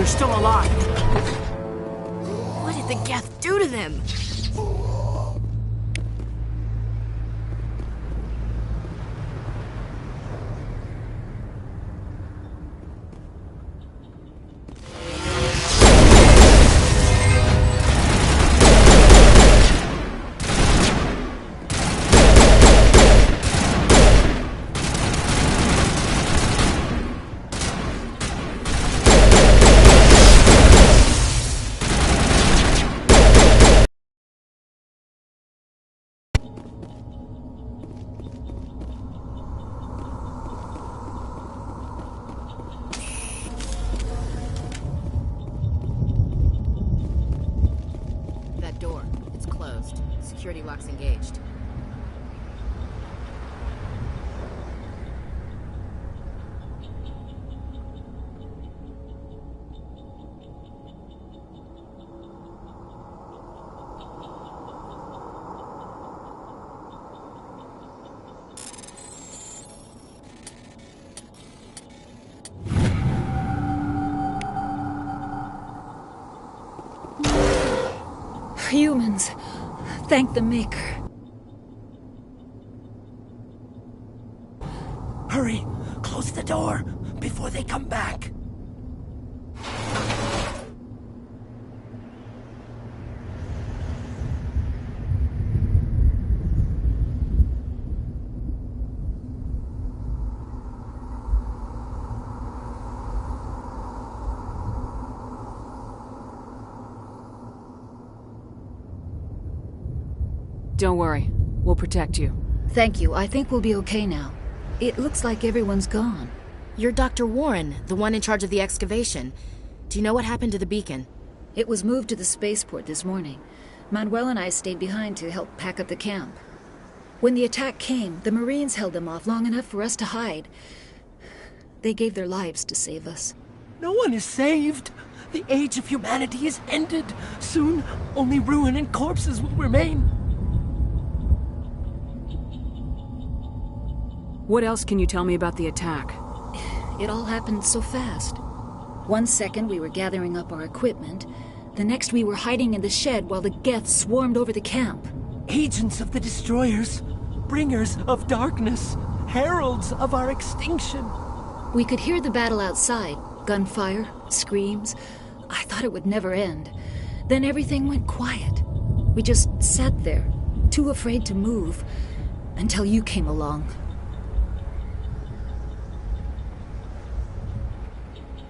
they're still alive. What did the Geth do to them? Security lock's engaged. Humans. Thank the Maker. Hurry! Close the door before they come back. Don't worry. We'll protect you. Thank you. I think we'll be okay now. It looks like everyone's gone. You're Dr. Warren, the one in charge of the excavation. Do you know what happened to the beacon? It was moved to the spaceport this morning. Manuel and I stayed behind to help pack up the camp. When the attack came, the Marines held them off long enough for us to hide. They gave their lives to save us. No one is saved. The age of humanity is ended. Soon, only ruin and corpses will remain. What else can you tell me about the attack? It all happened so fast. 1 second we were gathering up our equipment. The next we were hiding in the shed while the Geth swarmed over the camp. Agents of the Destroyers, bringers of darkness, heralds of our extinction. We could hear the battle outside. Gunfire, screams. I thought it would never end. Then everything went quiet. We just sat there, too afraid to move, until you came along.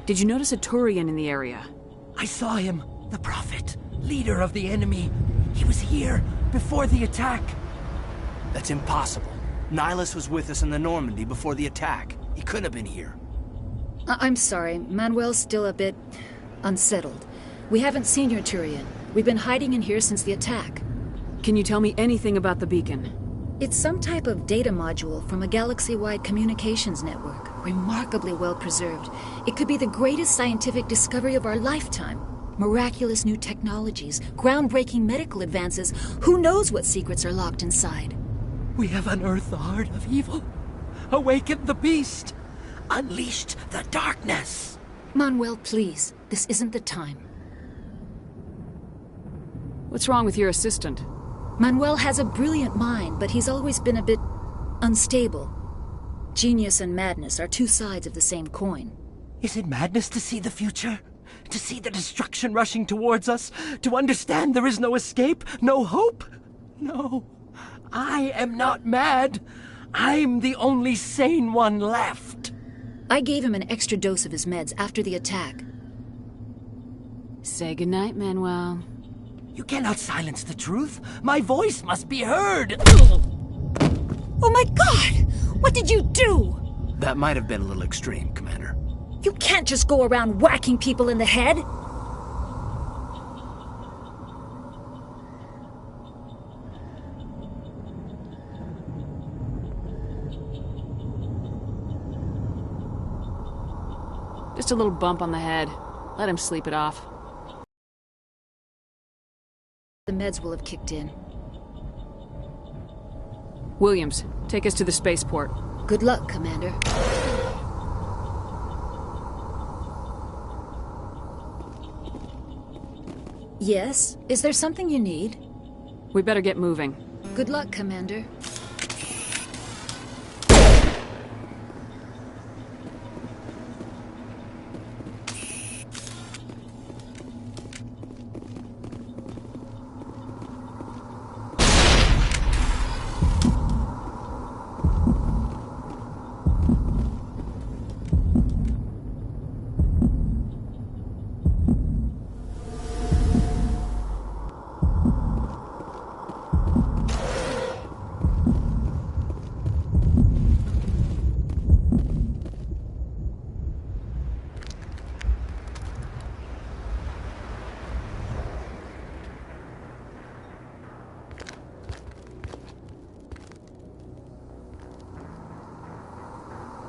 Did you notice a Turian in the area? I saw him, the Prophet, leader of the enemy. He was here before the attack. That's impossible. Nihilus was with us in the Normandy before the attack. He couldn't have been here. I'm sorry. Manuel's still a bit unsettled. We haven't seen your Turian. We've been hiding in here since the attack. Can you tell me anything about the beacon? It's some type of data module from a galaxy-wide communications network, remarkably well preserved. It could be the greatest scientific discovery of our lifetime. Miraculous new technologies, groundbreaking medical advances. Who knows what secrets are locked inside? We have unearthed the heart of evil, awakened the beast, unleashed the darkness. Manuel, please. This isn't the time. What's wrong with your assistant? Manuel has a brilliant mind, but he's always been a bit unstable. Genius and madness are two sides of the same coin. Is it madness to see the future? To see the destruction rushing towards us? To understand there is no escape? No hope? No. I am not mad. I'm the only sane one left. I gave him an extra dose of his meds after the attack. Say goodnight, Manuel. You cannot silence the truth. My voice must be heard. Oh my God! What did you do? That might have been a little extreme, Commander. You can't just go around whacking people in the head. Just a little bump on the head. Let him sleep it off. The meds will have kicked in. Williams, take us to the spaceport. Good luck, Commander. Yes? Is there something you need? We better get moving. Good luck, Commander.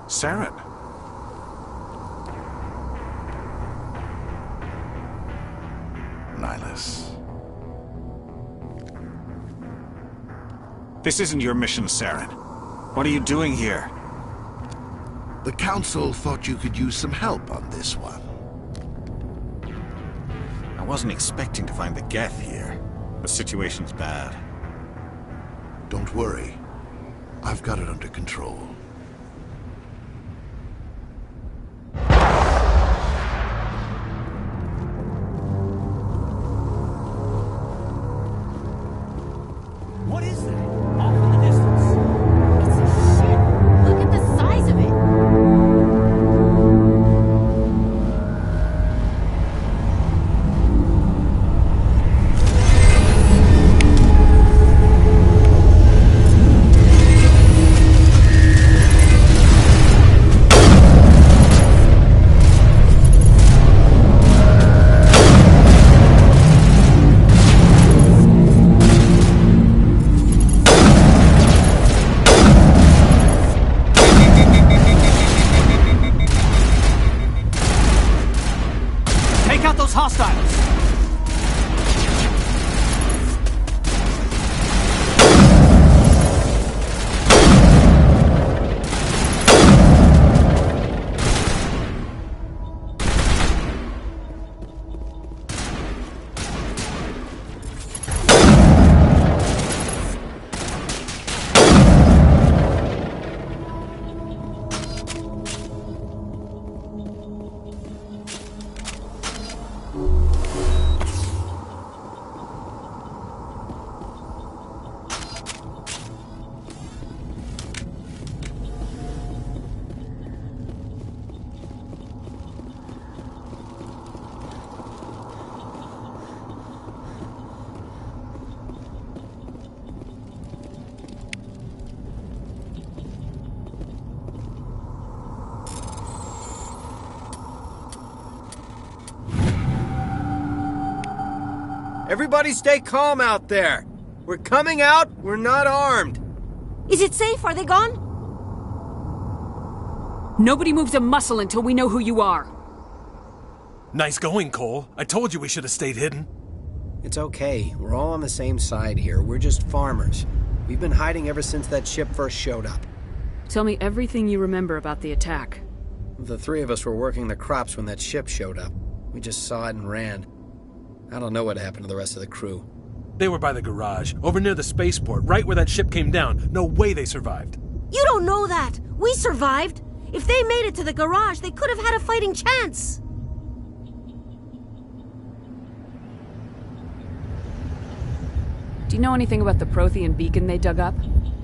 Saren. Nihilus. This isn't your mission, Saren. What are you doing here? The Council thought you could use some help on this one. I wasn't expecting to find the Geth here. The situation's bad. Don't worry. I've got it under control. What is that? Off in the distance. It's a ship. Look at the size of it. Take out those hostiles! Everybody stay calm out there. We're coming out, we're not armed. Is it safe? Are they gone? Nobody moves a muscle until we know who you are. Nice going, Cole. I told you we should have stayed hidden. It's okay, we're all on the same side here. We're just farmers. We've been hiding ever since that ship first showed up. Tell me everything you remember about the attack. The three of us were working the crops when that ship showed up. We just saw it and ran. I don't know what happened to the rest of the crew. They were by the garage, over near the spaceport, right where that ship came down. No way they survived. You don't know that. We survived. If they made it to the garage, they could have had a fighting chance. Do you know anything about the Prothean beacon they dug up?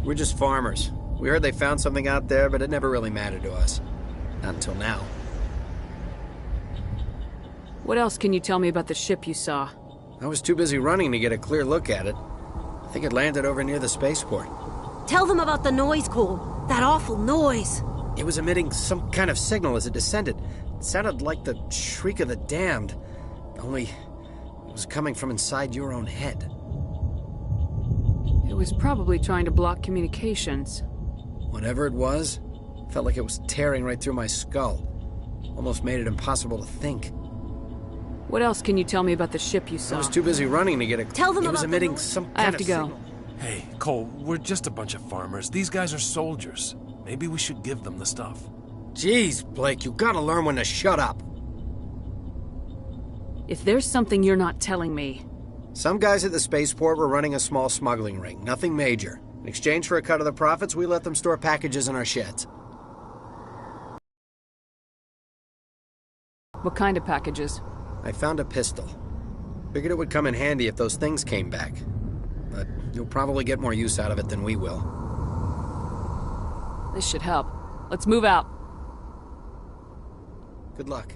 We're just farmers. We heard they found something out there, but it never really mattered to us. Not until now. What else can you tell me about the ship you saw? I was too busy running to get a clear look at it. I think it landed over near the spaceport. Tell them about the noise, Cole. That awful noise. It was emitting some kind of signal as it descended. It sounded like the shriek of the damned. Only it was coming from inside your own head. It was probably trying to block communications. Whatever it was, felt like it was tearing right through my skull. Almost made it impossible to think. What else can you tell me about the ship you saw? I was too busy running to get a... Tell them It was about emitting the some kind I have of to go. signal. Hey, Cole, we're just a bunch of farmers. These guys are soldiers. Maybe we should give them the stuff. Jeez, Blake, you gotta learn when to shut up. If there's something you're not telling me... Some guys at the spaceport were running a small smuggling ring, nothing major. In exchange for a cut of the profits, we let them store packages in our sheds. What kind of packages? I found a pistol. Figured it would come in handy if those things came back. But you'll probably get more use out of it than we will. This should help. Let's move out. Good luck.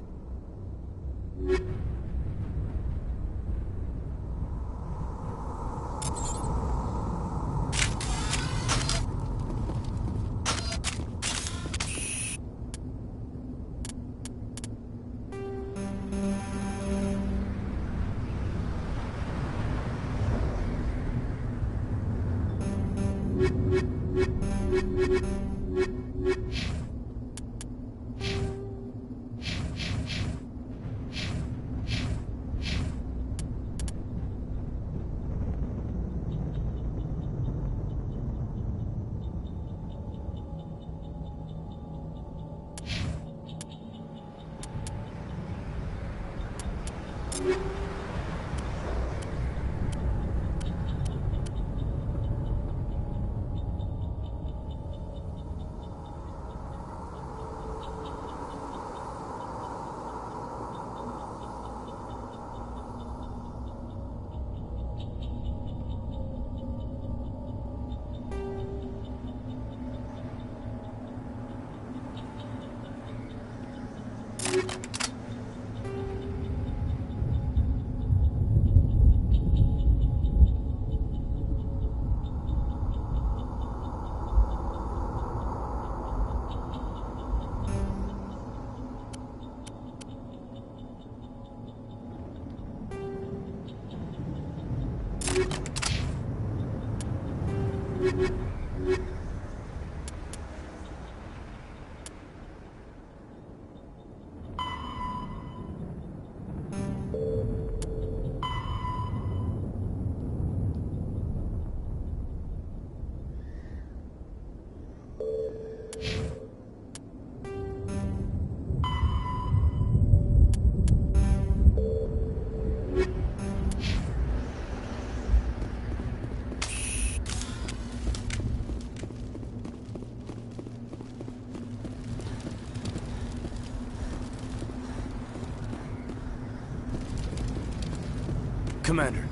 Commander,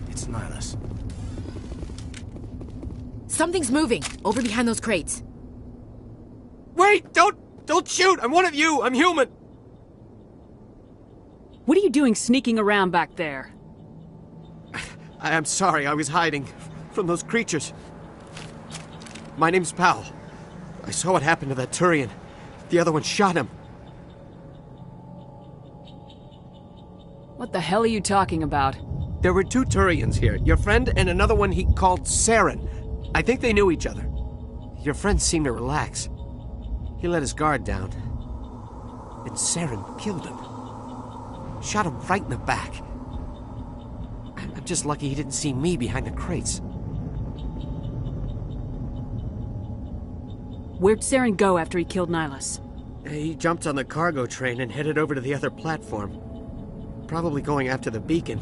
it's Nihilus. Something's moving, over behind those crates. Wait! Don't shoot! I'm one of you! I'm human! What are you doing sneaking around back there? I'm sorry, I was hiding from those creatures. My name's Powell. I saw what happened to that Turian. The other one shot him. What the hell are you talking about? There were two Turians here. Your friend and another one he called Saren. I think they knew each other. Your friend seemed to relax. He let his guard down. And Saren killed him. Shot him right in the back. I'm just lucky he didn't see me behind the crates. Where'd Saren go after he killed Nihilus? He jumped on the cargo train and headed over to the other platform. Probably going after the beacon.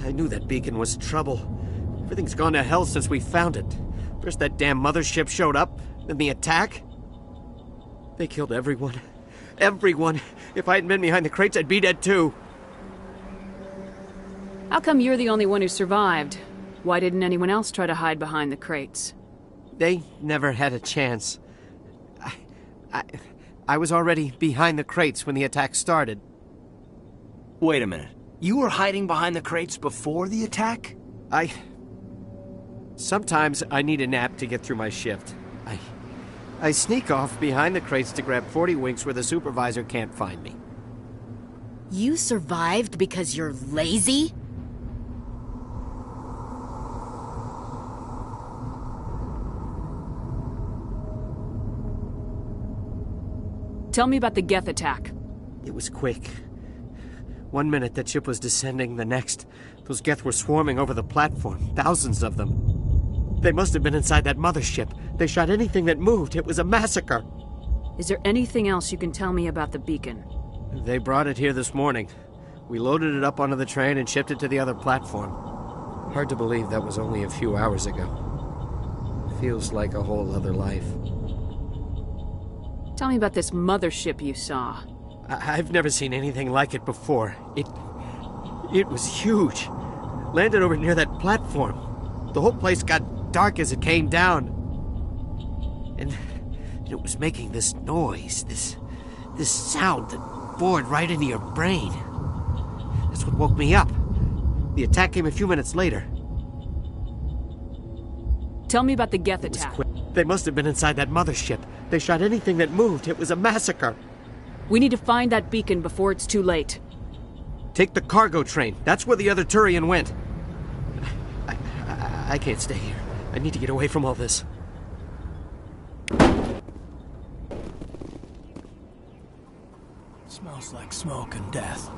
I knew that beacon was trouble. Everything's gone to hell since we found it. First that damn mothership showed up, then the attack. They killed everyone. Everyone. If I hadn't been behind the crates, I'd be dead too. How come you're the only one who survived? Why didn't anyone else try to hide behind the crates? They never had a chance. I was already behind the crates when the attack started. Wait a minute. You were hiding behind the crates before the attack? Sometimes I need a nap to get through my shift. I sneak off behind the crates to grab 40 winks where the supervisor can't find me. You survived because you're lazy? Tell me about the Geth attack. It was quick. 1 minute that ship was descending, the next, those Geth were swarming over the platform, thousands of them. They must have been inside that mothership. They shot anything that moved. It was a massacre. Is there anything else you can tell me about the beacon? They brought it here this morning. We loaded it up onto the train and shipped it to the other platform. Hard to believe that was only a few hours ago. Feels like a whole other life. Tell me about this mothership you saw. I've never seen anything like it before. It was huge. Landed over near that platform. The whole place got dark as it came down. And it was making this noise, this sound that bored right into your brain. That's what woke me up. The attack came a few minutes later. Tell me about the Geth attack. They must have been inside that mothership. They shot anything that moved. It was a massacre. We need to find that beacon before it's too late. Take the cargo train. That's where the other Turian went. I can't stay here. I need to get away from all this. Smells like smoke and death.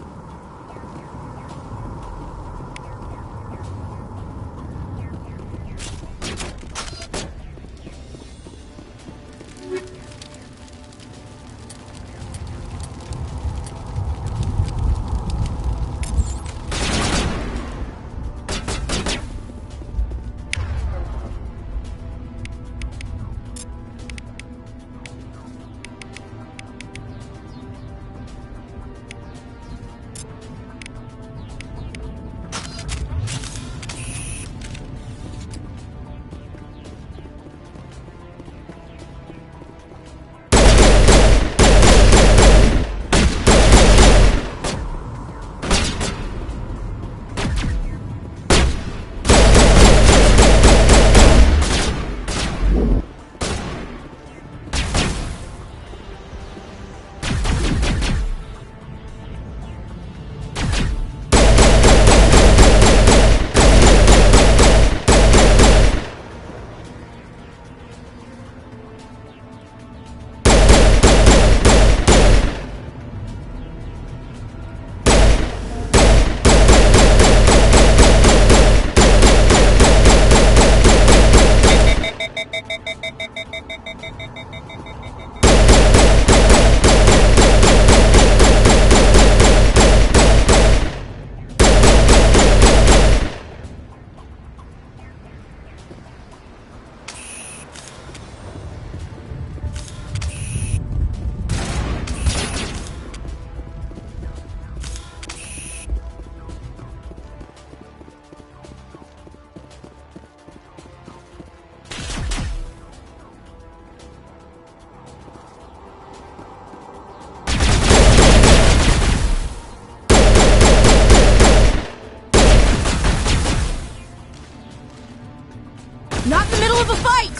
Not in the middle of a fight!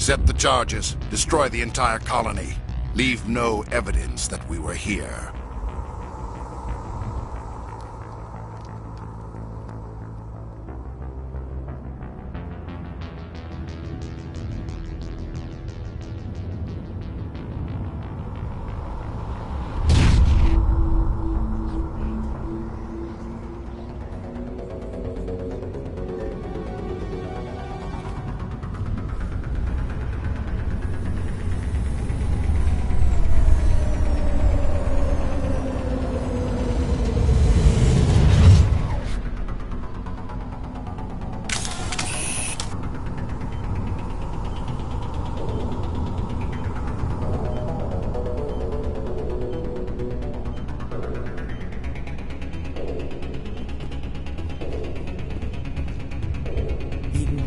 Accept the charges. Destroy the entire colony. Leave no evidence that we were here.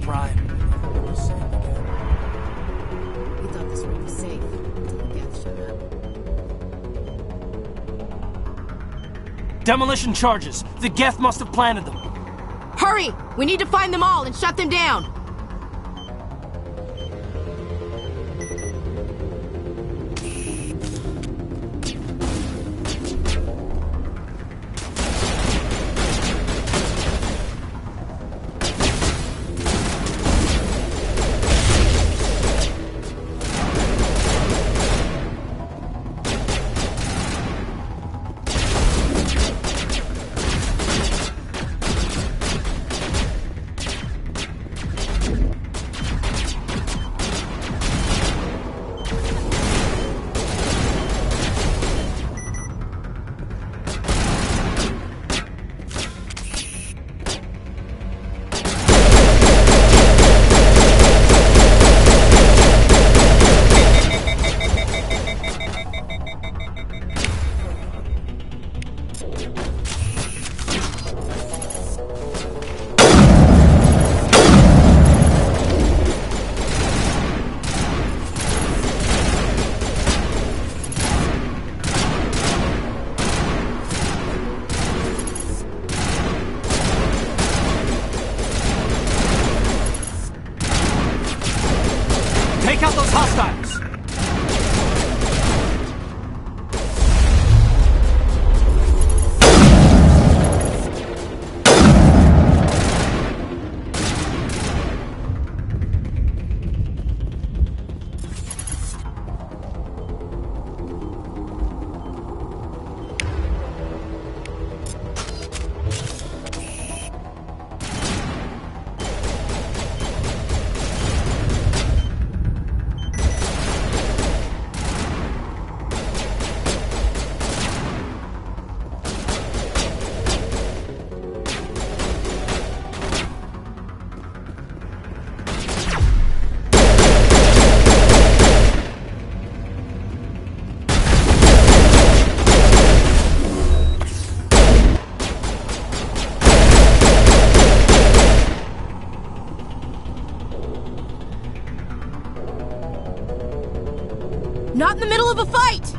Prime. We thought this would be safe until the Geth showed up. Demolition charges. The Geth must have planted them. Hurry! We need to find them all and shut them down! Take out those hostiles! Not in the middle of a fight!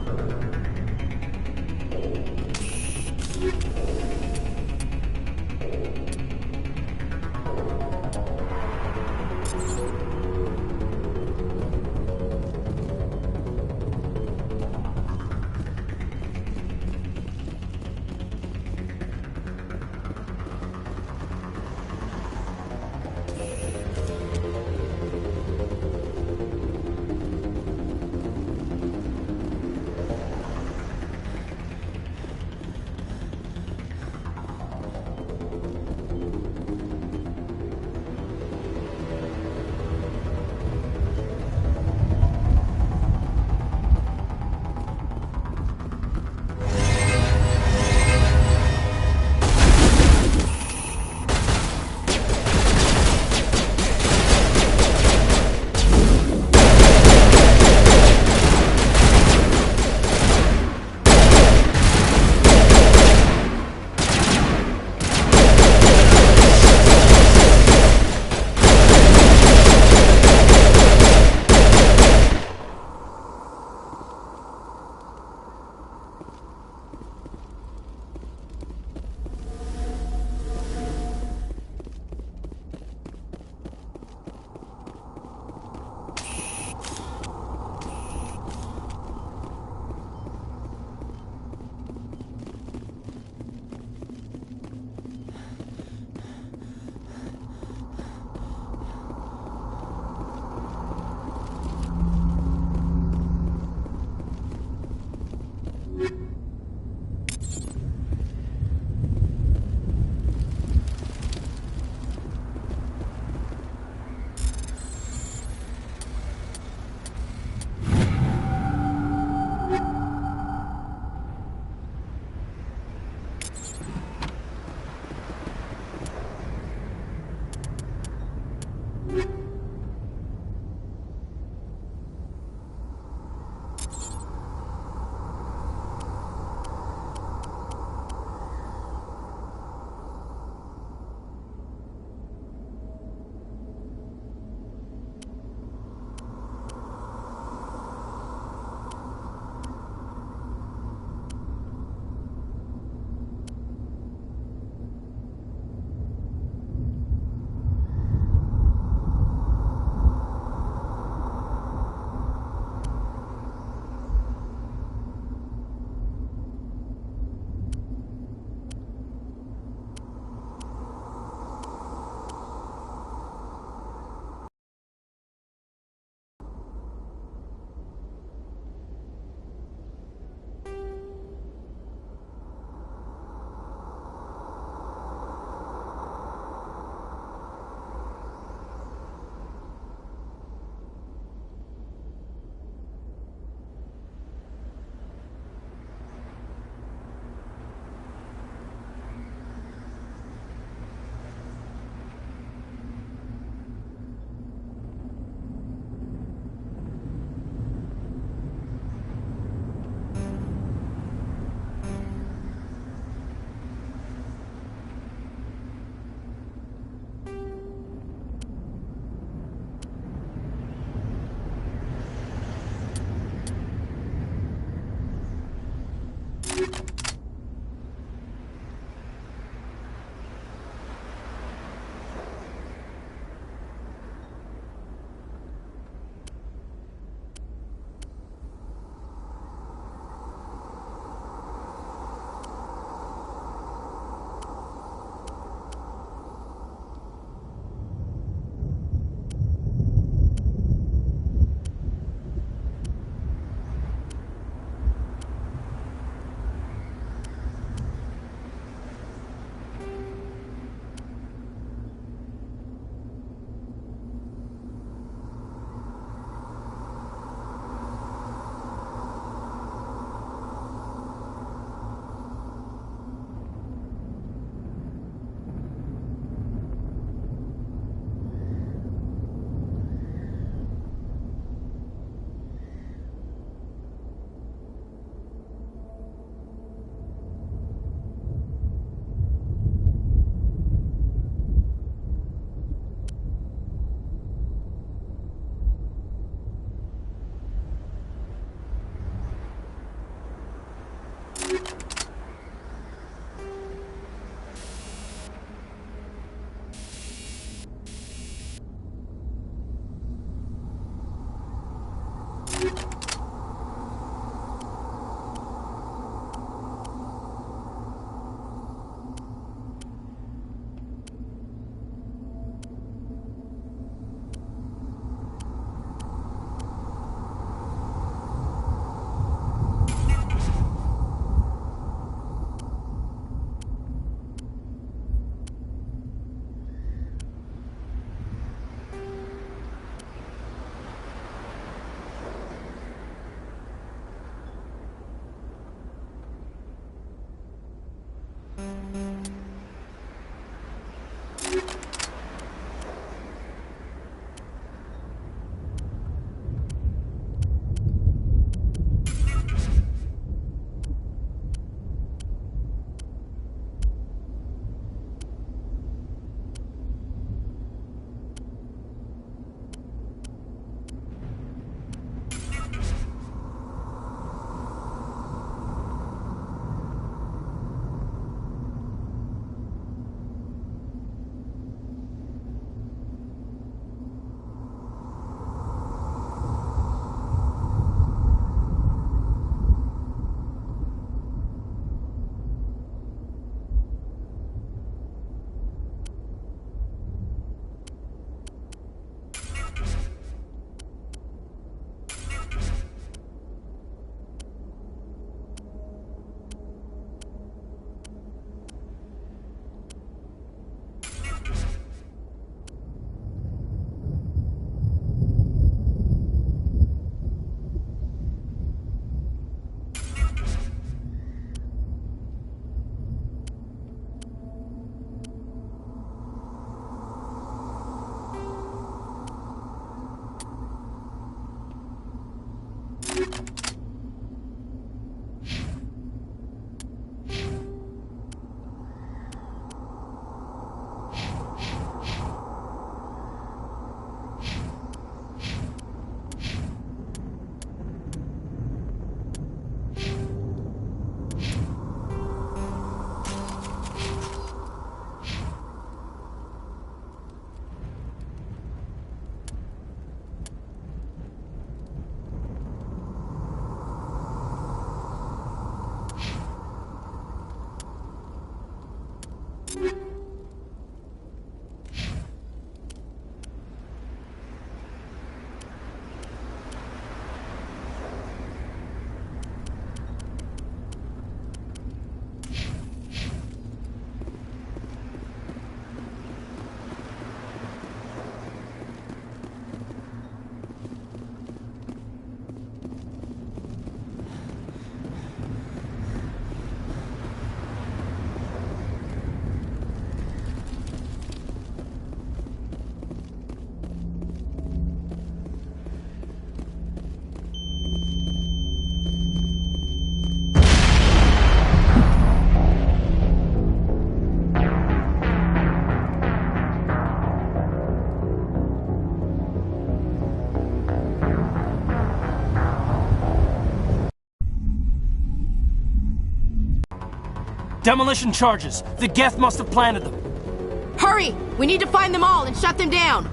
Demolition charges. The Geth must have planted them. Hurry! We need to find them all and shut them down!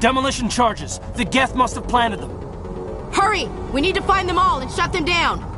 Demolition charges. The Geth must have planted them. Hurry! We need to find them all and shut them down!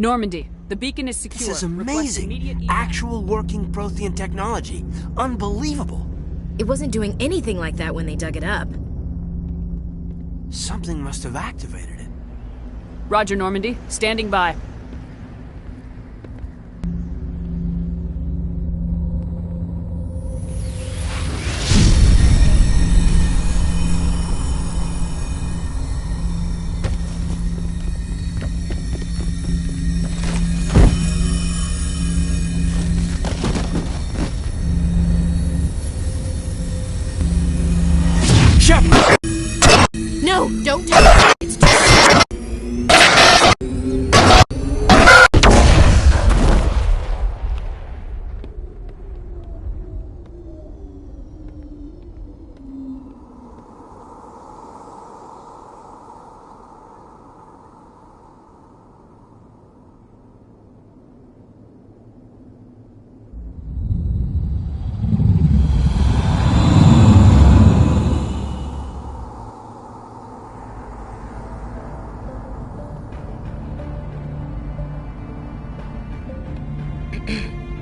Normandy, the beacon is secure. This is Request amazing. immediate evac. Actual working Prothean technology. Unbelievable. It wasn't doing anything like that when they dug it up. Something must have activated it. Roger, Normandy. Standing by. Shepard! No, don't touch it. It's too...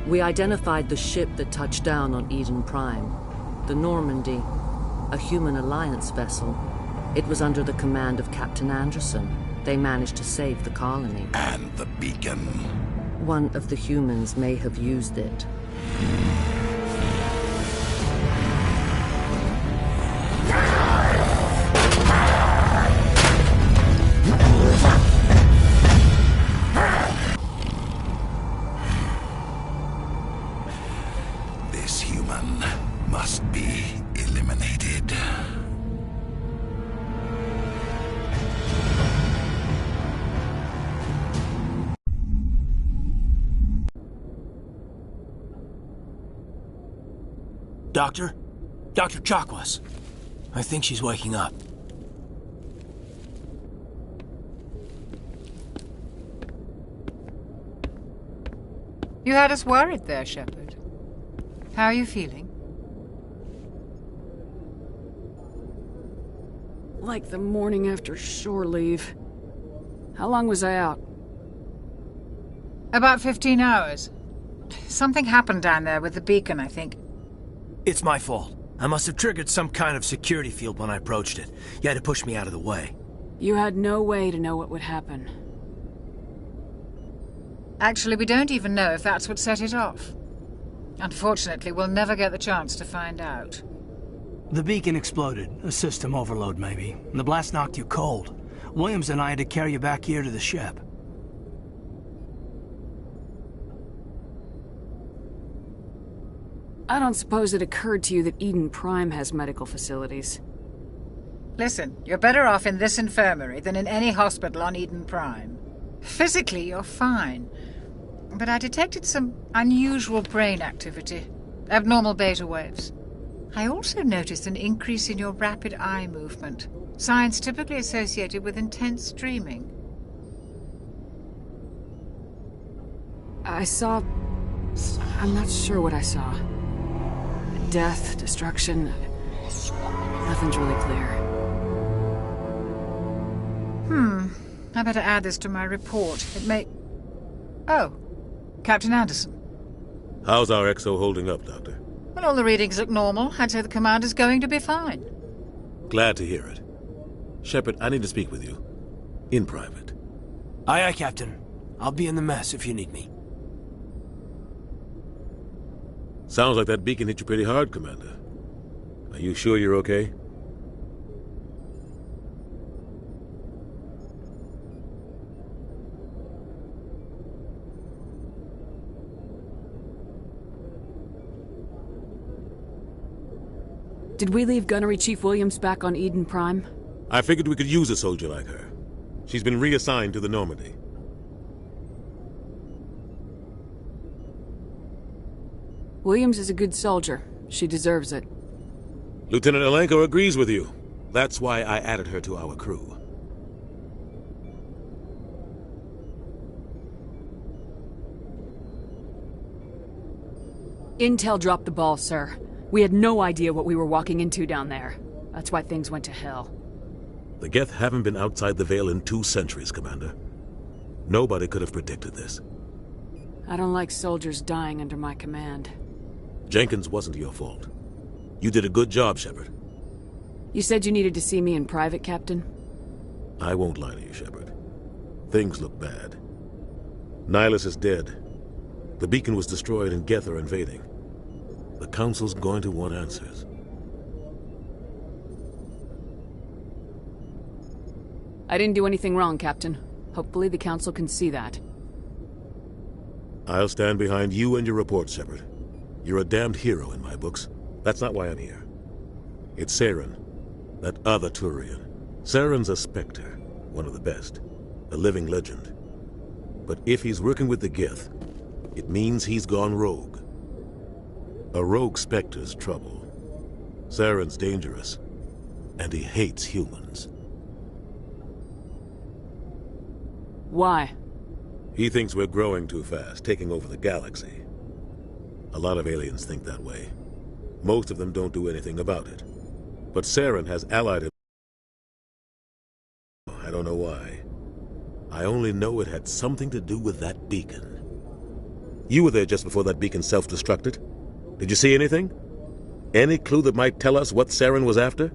We identified the ship that touched down on Eden Prime, the Normandy, a human alliance vessel. It was under the command of Captain Anderson. They managed to save the colony. And the beacon. One of the humans may have used it. This human must be eliminated. Doctor? Dr. Chakwas. I think she's waking up. You had us worried there, Shepard. How are you feeling? Like the morning after shore leave. How long was I out? About 15 hours. Something happened down there with the beacon, I think. It's my fault. I must have triggered some kind of security field when I approached it. You had to push me out of the way. You had no way to know what would happen. Actually, we don't even know if that's what set it off. Unfortunately, we'll never get the chance to find out. The beacon exploded. A system overload, maybe. And the blast knocked you cold. Williams and I had to carry you back here to the ship. I don't suppose it occurred to you that Eden Prime has medical facilities. Listen, you're better off in this infirmary than in any hospital on Eden Prime. Physically, you're fine. But I detected some unusual brain activity. Abnormal beta waves. I also noticed an increase in your rapid eye movement. Signs typically associated with intense dreaming. I saw... I'm not sure what I saw. Death, destruction... Nothing's really clear. I better add this to my report. It may... Oh, Captain Anderson. How's our XO holding up, Doctor? Well, all the readings look normal. I'd say the commander's going to be fine. Glad to hear it. Shepard, I need to speak with you. In private. Aye, aye, Captain. I'll be in the mess if you need me. Sounds like that beacon hit you pretty hard, Commander. Are you sure you're okay? Did we leave Gunnery Chief Williams back on Eden Prime? I figured we could use a soldier like her. She's been reassigned to the Normandy. Williams is a good soldier. She deserves it. Lieutenant Alenko agrees with you. That's why I added her to our crew. Intel dropped the ball, sir. We had no idea what we were walking into down there. That's why things went to hell. The Geth haven't been outside the Veil in 2 centuries, Commander. Nobody could have predicted this. I don't like soldiers dying under my command. Jenkins wasn't your fault. You did a good job, Shepard. You said you needed to see me in private, Captain? I won't lie to you, Shepard. Things look bad. Nihilus is dead. The beacon was destroyed and Geth are invading. The Council's going to want answers. I didn't do anything wrong, Captain. Hopefully the Council can see that. I'll stand behind you and your report, Shepard. You're a damned hero in my books. That's not why I'm here. It's Saren, that other Turian. Saren's a Spectre, one of the best. A living legend. But if he's working with the Geth, it means he's gone rogue. A rogue Spectre's trouble. Saren's dangerous, and he hates humans. Why? He thinks we're growing too fast, taking over the galaxy. A lot of aliens think that way. Most of them don't do anything about it. But Saren has allied him. I don't know why. I only know it had something to do with that beacon. You were there just before that beacon self-destructed. Did you see anything? Any clue that might tell us what Saren was after?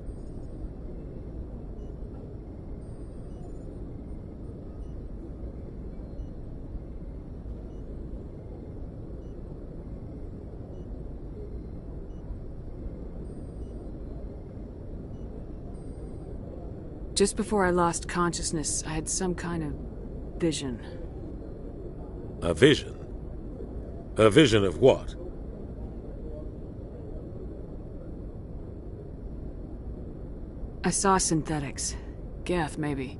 Just before I lost consciousness, I had some kind of vision. A vision? A vision of what? I saw synthetics. Geth, maybe.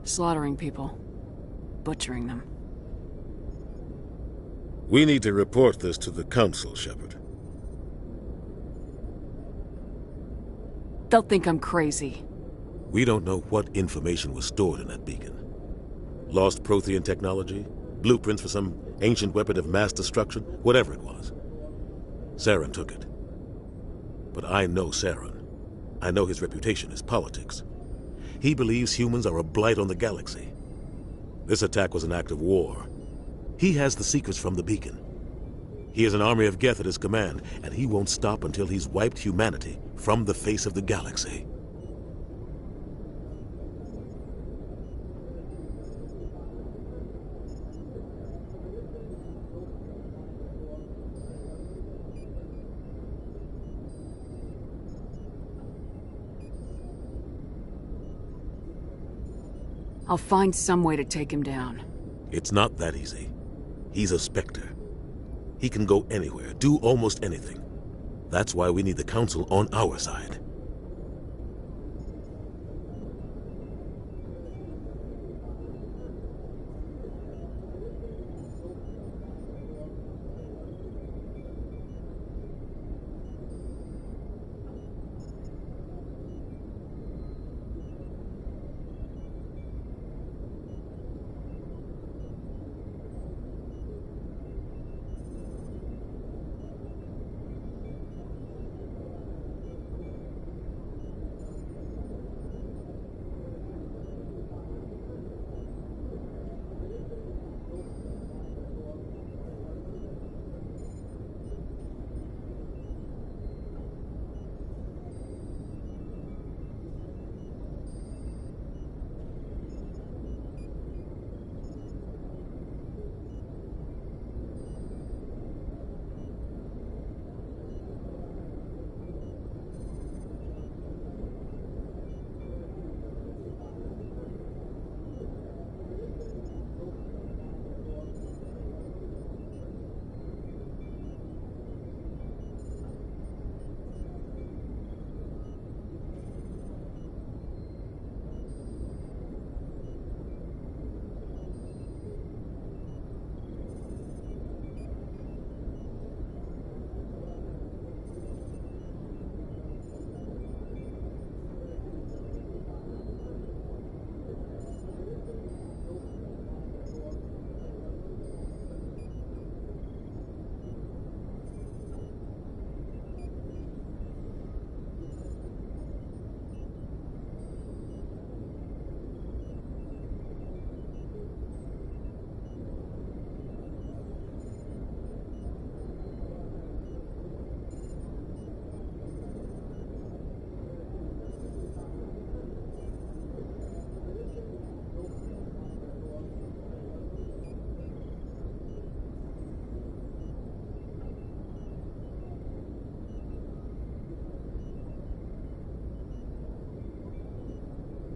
Slaughtering people. Butchering them. We need to report this to the Council, Shepard. They'll think I'm crazy. We don't know what information was stored in that beacon. Lost Prothean technology? Blueprints for some ancient weapon of mass destruction? Whatever it was. Saren took it. But I know Saren. I know his reputation is politics. He believes humans are a blight on the galaxy. This attack was an act of war. He has the secrets from the beacon. He has an army of Geth at his command, and he won't stop until he's wiped humanity from the face of the galaxy. I'll find some way to take him down. It's not that easy. He's a Spectre. He can go anywhere, do almost anything. That's why we need the Council on our side.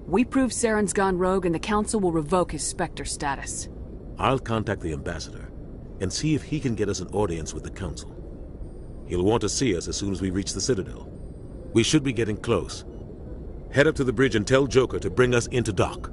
We prove Saren's gone rogue and the Council will revoke his Spectre status. I'll contact the ambassador and see if he can get us an audience with the Council. He'll want to see us as soon as we reach the Citadel. We should be getting close. Head up to the bridge and tell Joker to bring us into dock.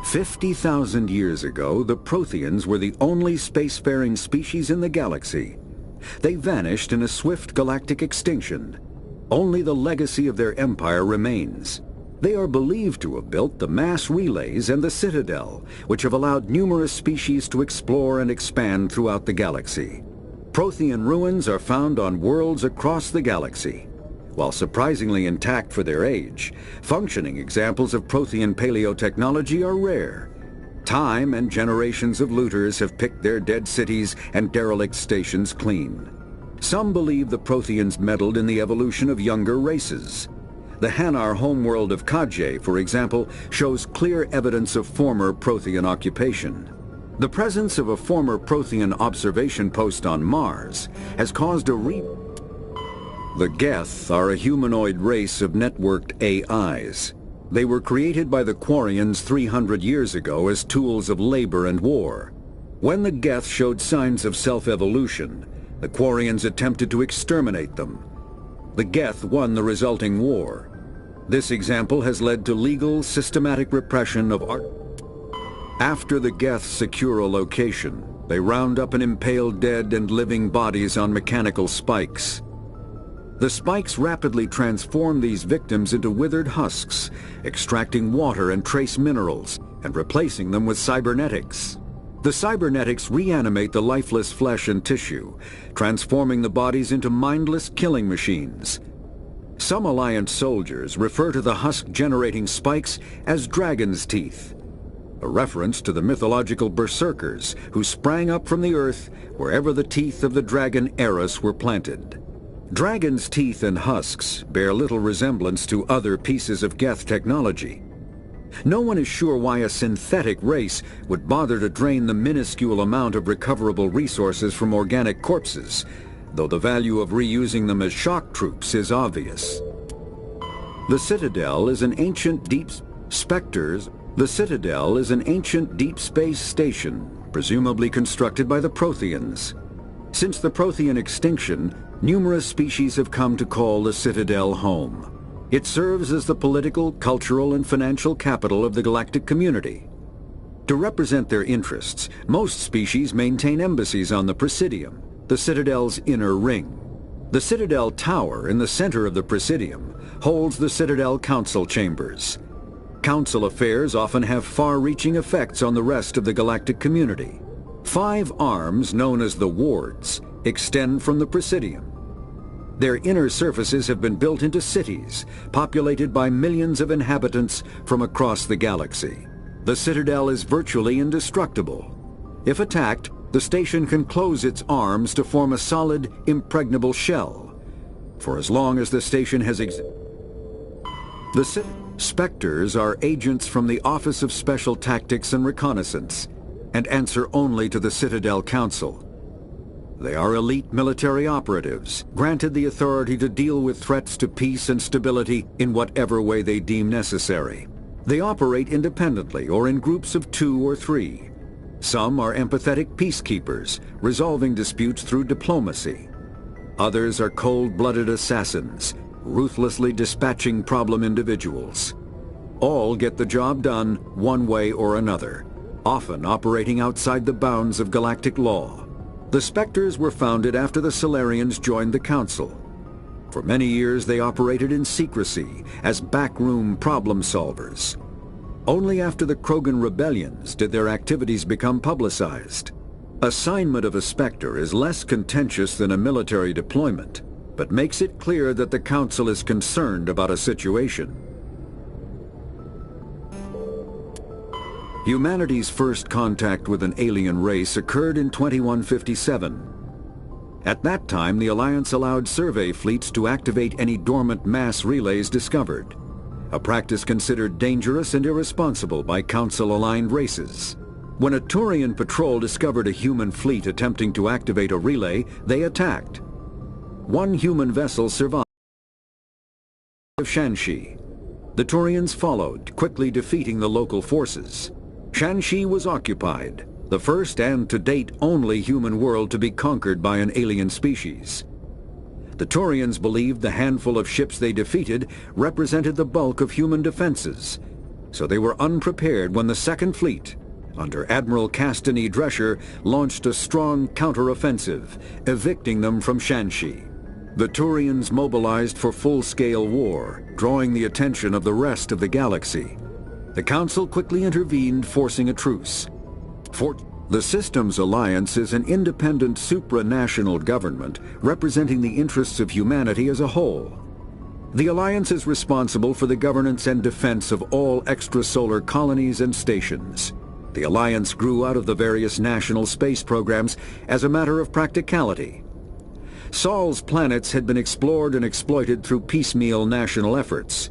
"50,000 years ago, the Protheans were the only spacefaring species in the galaxy. They vanished in a swift galactic extinction. Only the legacy of their empire remains. They are believed to have built the mass relays and the Citadel, which have allowed numerous species to explore and expand throughout the galaxy. Prothean ruins are found on worlds across the galaxy. While surprisingly intact for their age, functioning examples of Prothean paleotechnology are rare. Time and generations of looters have picked their dead cities and derelict stations clean. Some believe the Protheans meddled in the evolution of younger races. The Hanar homeworld of Kaje, for example, shows clear evidence of former Prothean occupation. The presence of a former Prothean observation post on Mars has caused The Geth are a humanoid race of networked AIs. They were created by the Quarians 300 years ago as tools of labor and war. When the Geth showed signs of self-evolution, the Quarians attempted to exterminate them. The Geth won the resulting war. This example has led to legal, systematic repression of art. After the Geth secure a location, they round up and impale dead and living bodies on mechanical spikes. The spikes rapidly transform these victims into withered husks, extracting water and trace minerals, and replacing them with cybernetics. The cybernetics reanimate the lifeless flesh and tissue, transforming the bodies into mindless killing machines. Some Alliance soldiers refer to the husk-generating spikes as dragon's teeth, a reference to the mythological berserkers who sprang up from the earth wherever the teeth of the dragon Eris were planted. Dragon's teeth and husks bear little resemblance to other pieces of Geth technology. No one is sure why a synthetic race would bother to drain the minuscule amount of recoverable resources from organic corpses, though the value of reusing them as shock troops is obvious. The Citadel is an ancient deep space station, presumably constructed by the Protheans. Since the Prothean extinction, numerous species have come to call the Citadel home. It serves as the political, cultural, and financial capital of the galactic community. To represent their interests, most species maintain embassies on the Presidium, the Citadel's inner ring. The Citadel Tower in the center of the Presidium holds the Citadel Council chambers. Council affairs often have far-reaching effects on the rest of the galactic community. 5 arms, known as the Wards, extend from the Presidium. Their inner surfaces have been built into cities, populated by millions of inhabitants from across the galaxy. The Citadel is virtually indestructible. If attacked, the station can close its arms to form a solid, impregnable shell. For as long as the station has The Spectres are agents from the Office of Special Tactics and Reconnaissance, and answer only to the Citadel Council. They are elite military operatives, granted the authority to deal with threats to peace and stability in whatever way they deem necessary. They operate independently or in groups of 2 or 3. Some are empathetic peacekeepers, resolving disputes through diplomacy. Others are cold-blooded assassins, ruthlessly dispatching problem individuals. All get the job done one way or another, often operating outside the bounds of galactic law. The Spectres were founded after the Solarians joined the Council. For many years they operated in secrecy as backroom problem solvers. Only after the Krogan rebellions did their activities become publicized. Assignment of a Spectre is less contentious than a military deployment, but makes it clear that the Council is concerned about a situation. Humanity's first contact with an alien race occurred in 2157. At that time, the Alliance allowed survey fleets to activate any dormant mass relays discovered, a practice considered dangerous and irresponsible by Council-aligned races. When a Turian patrol discovered a human fleet attempting to activate a relay, they attacked. One human vessel survived of Shanxi. The Turians followed, quickly defeating the local forces. Shanxi was occupied, the first and to date only human world to be conquered by an alien species. The Turians believed the handful of ships they defeated represented the bulk of human defenses, so they were unprepared when the Second Fleet, under Admiral Castany Drescher, launched a strong counteroffensive, evicting them from Shanxi. The Turians mobilized for full-scale war, drawing the attention of the rest of the galaxy. The Council quickly intervened, forcing a truce. The Systems Alliance is an independent supranational government representing the interests of humanity as a whole. The Alliance is responsible for the governance and defense of all extrasolar colonies and stations. The Alliance grew out of the various national space programs as a matter of practicality. Sol's planets had been explored and exploited through piecemeal national efforts.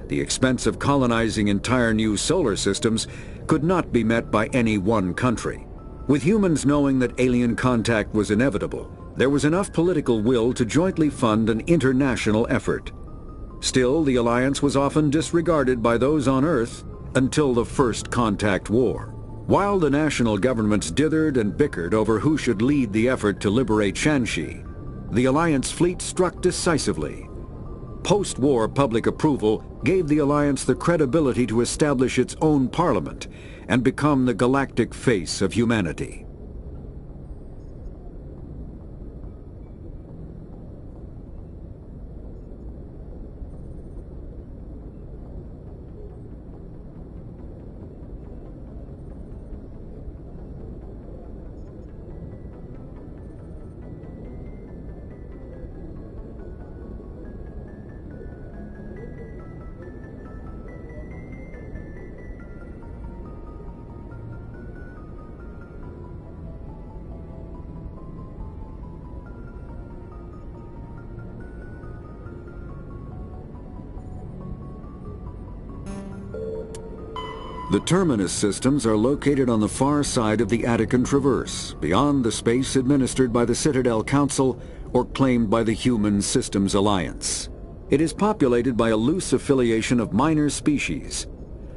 The expense of colonizing entire new solar systems could not be met by any one country. With humans knowing that alien contact was inevitable, there was enough political will to jointly fund an international effort. Still, the Alliance was often disregarded by those on Earth until the First Contact War. While the national governments dithered and bickered over who should lead the effort to liberate Shanxi, the Alliance fleet struck decisively. Post-war public approval gave the Alliance the credibility to establish its own parliament and become the galactic face of humanity. The Terminus systems are located on the far side of the Attican Traverse, beyond the space administered by the Citadel Council or claimed by the Human Systems Alliance. It is populated by a loose affiliation of minor species,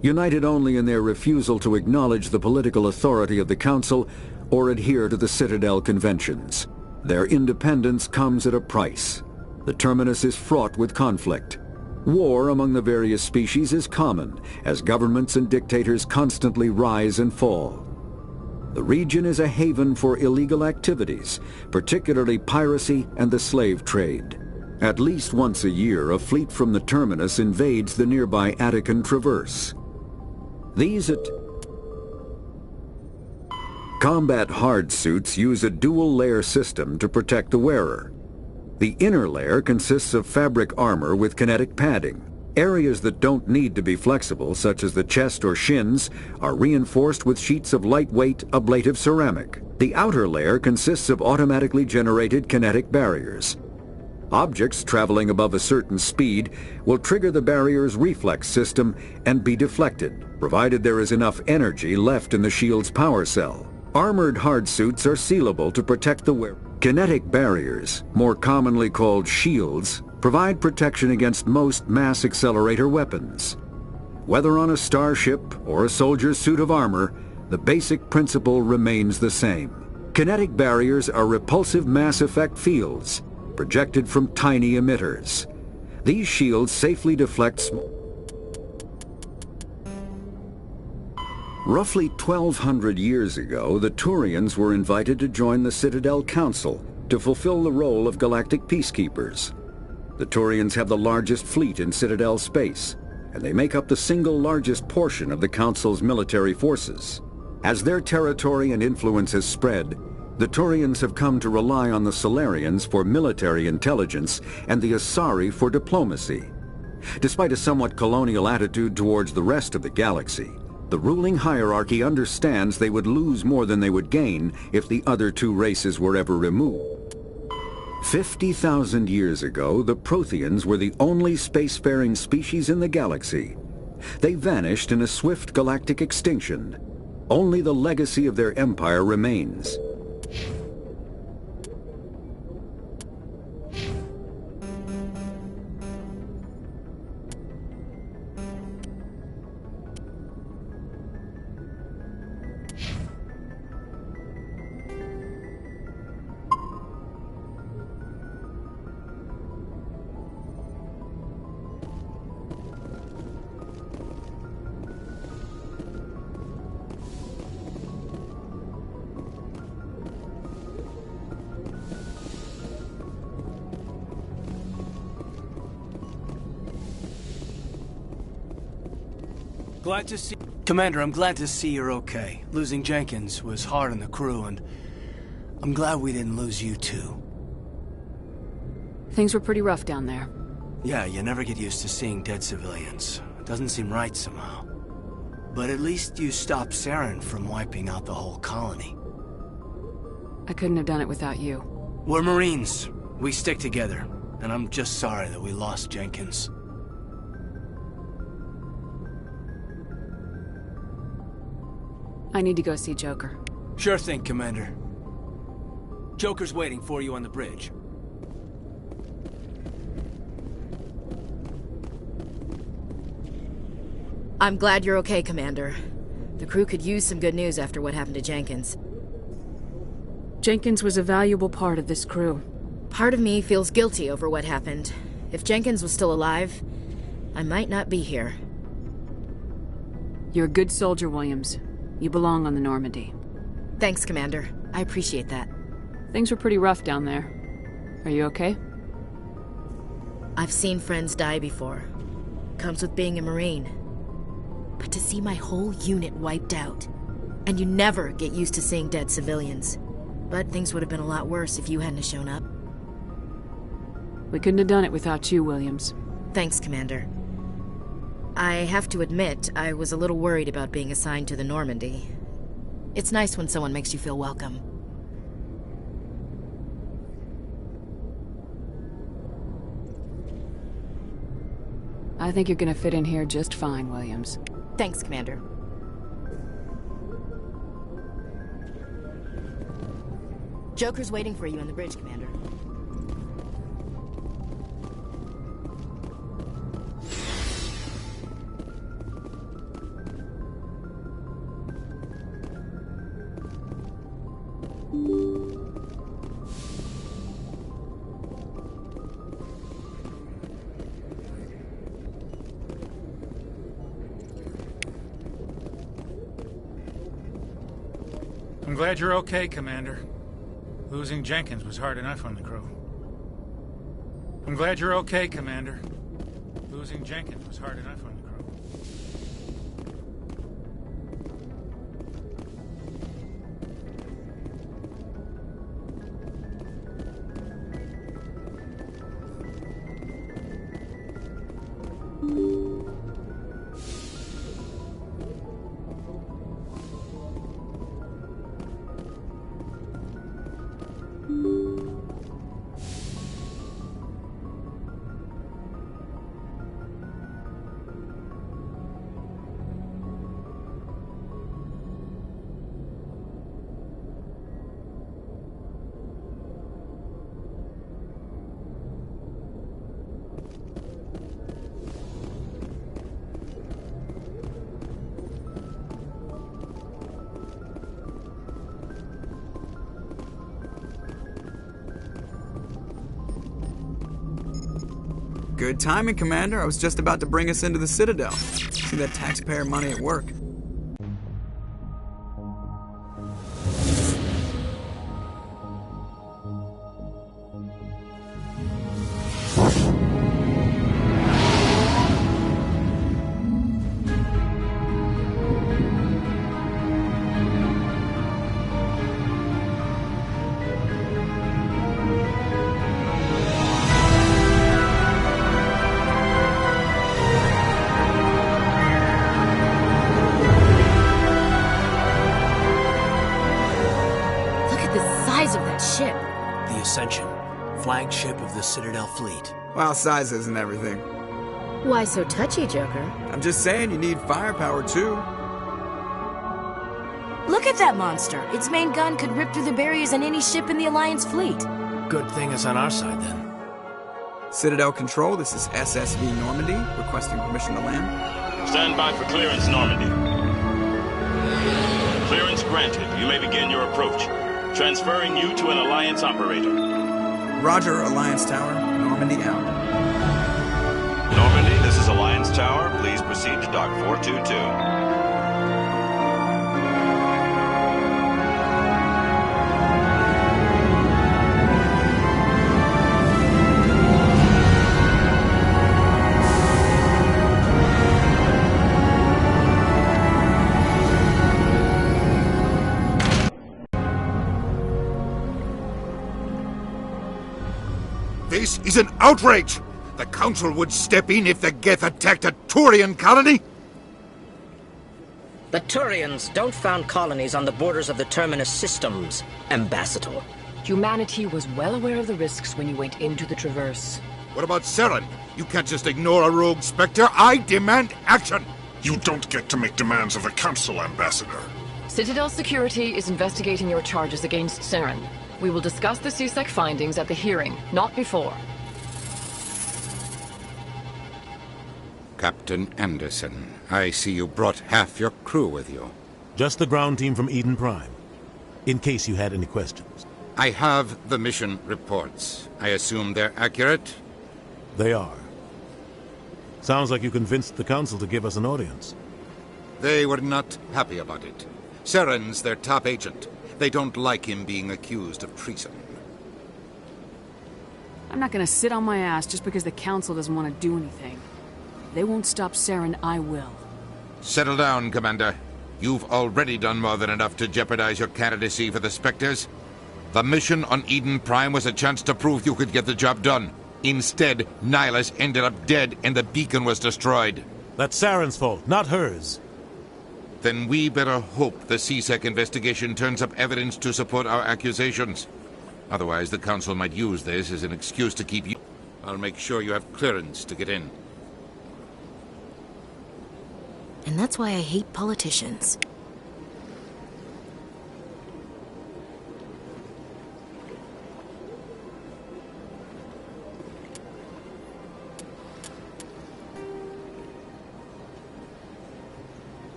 united only in their refusal to acknowledge the political authority of the Council or adhere to the Citadel Conventions. Their independence comes at a price. The Terminus is fraught with conflict. War among the various species is common, as governments and dictators constantly rise and fall. The region is a haven for illegal activities, particularly piracy and the slave trade. At least once a year, a fleet from the Terminus invades the nearby Attican Traverse. Combat hard suits use a dual-layer system to protect the wearer. The inner layer consists of fabric armor with kinetic padding. Areas that don't need to be flexible, such as the chest or shins, are reinforced with sheets of lightweight, ablative ceramic. The outer layer consists of automatically generated kinetic barriers. Objects traveling above a certain speed will trigger the barrier's reflex system and be deflected, provided there is enough energy left in the shield's power cell. Armored hardsuits are sealable to protect the wearer. Kinetic barriers, more commonly called shields, provide protection against most mass accelerator weapons. Whether on a starship or a soldier's suit of armor, the basic principle remains the same. Kinetic barriers are repulsive mass effect fields, projected from tiny emitters. These shields safely deflect Roughly 1,200 years ago, the Turians were invited to join the Citadel Council to fulfill the role of galactic peacekeepers. The Turians have the largest fleet in Citadel space, and they make up the single largest portion of the Council's military forces. As their territory and influence has spread, the Turians have come to rely on the Solarians for military intelligence and the Asari for diplomacy. Despite a somewhat colonial attitude towards the rest of the galaxy, the ruling hierarchy understands they would lose more than they would gain if the other two races were ever removed. 50,000 years ago, the Protheans were the only spacefaring species in the galaxy. They vanished in a swift galactic extinction. Only the legacy of their empire remains. Glad to see... Commander, I'm glad to see you're okay. Losing Jenkins was hard on the crew, and I'm glad we didn't lose you too. Things were pretty rough down there. Yeah, you never get used to seeing dead civilians. It doesn't seem right somehow. But at least you stopped Saren from wiping out the whole colony. I couldn't have done it without you. We're Marines. We stick together. And I'm just sorry that we lost Jenkins. I need to go see Joker. Sure thing, Commander. Joker's waiting for you on the bridge. I'm glad you're okay, Commander. The crew could use some good news after what happened to Jenkins. Jenkins was a valuable part of this crew. Part of me feels guilty over what happened. If Jenkins was still alive, I might not be here. You're a good soldier, Williams. You belong on the Normandy. Thanks, Commander. I appreciate that. Things were pretty rough down there. Are you okay? I've seen friends die before. Comes with being a Marine. But to see my whole unit wiped out, and you never get used to seeing dead civilians. But things would have been a lot worse if you hadn't shown up. We couldn't have done it without you, Williams. Thanks, Commander. I have to admit, I was a little worried about being assigned to the Normandy. It's nice when someone makes you feel welcome. I think you're gonna fit in here just fine, Williams. Thanks, Commander. Joker's waiting for you on the bridge, Commander. I'm glad you're okay, Commander. Losing Jenkins was hard enough on the crew. I'm glad you're okay, Commander. Losing Jenkins was hard enough on the crew. Good timing, Commander. I was just about to bring us into the Citadel. See that taxpayer money at work. Flagship of the Citadel fleet. Well, size isn't everything. Why so touchy, Joker? I'm just saying you need firepower, too. Look at that monster. Its main gun could rip through the barriers on any ship in the Alliance fleet. Good thing it's on our side, then. Citadel Control, this is SSV Normandy, requesting permission to land. Stand by for clearance, Normandy. Clearance granted. You may begin your approach. Transferring you to an Alliance operator. Roger, Alliance Tower. Normandy out. Normandy, this is Alliance Tower. Please proceed to Dock 422. This is an outrage! The Council would step in if the Geth attacked a Turian colony? The Turians don't found colonies on the borders of the Terminus systems, Ambassador. Humanity was well aware of the risks when you went into the Traverse. What about Saren? You can't just ignore a rogue Spectre. I demand action! You don't get to make demands of the Council, Ambassador. Citadel Security is investigating your charges against Saren. We will discuss the CSEC findings at the hearing, not before. Captain Anderson, I see you brought half your crew with you. Just the ground team from Eden Prime, in case you had any questions. I have the mission reports. I assume they're accurate? They are. Sounds like you convinced the Council to give us an audience. They were not happy about it. Saren's their top agent. They don't like him being accused of treason. I'm not gonna sit on my ass just because the Council doesn't want to do anything. If they won't stop Saren, I will. Settle down, Commander. You've already done more than enough to jeopardize your candidacy for the Spectres. The mission on Eden Prime was a chance to prove you could get the job done. Instead, Nihilus ended up dead and the beacon was destroyed. That's Saren's fault, not hers. Then we better hope the CSEC investigation turns up evidence to support our accusations. Otherwise, the Council might use this as an excuse to keep you. I'll make sure you have clearance to get in. And that's why I hate politicians.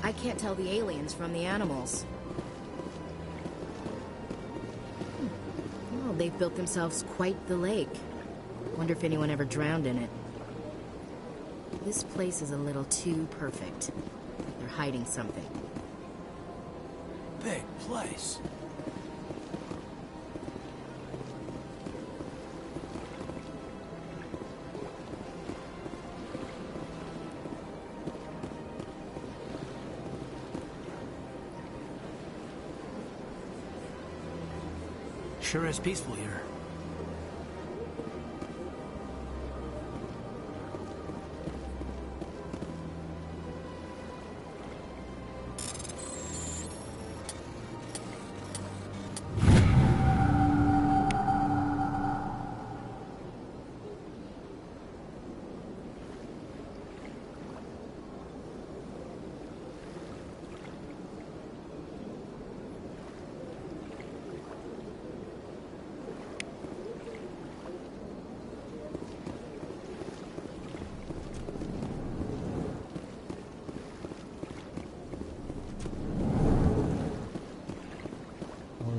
I can't tell the aliens from the animals. Well, they've built themselves quite the lake. Wonder if anyone ever drowned in it. This place is a little too perfect. Like they're hiding something. Big place. Sure is peaceful here.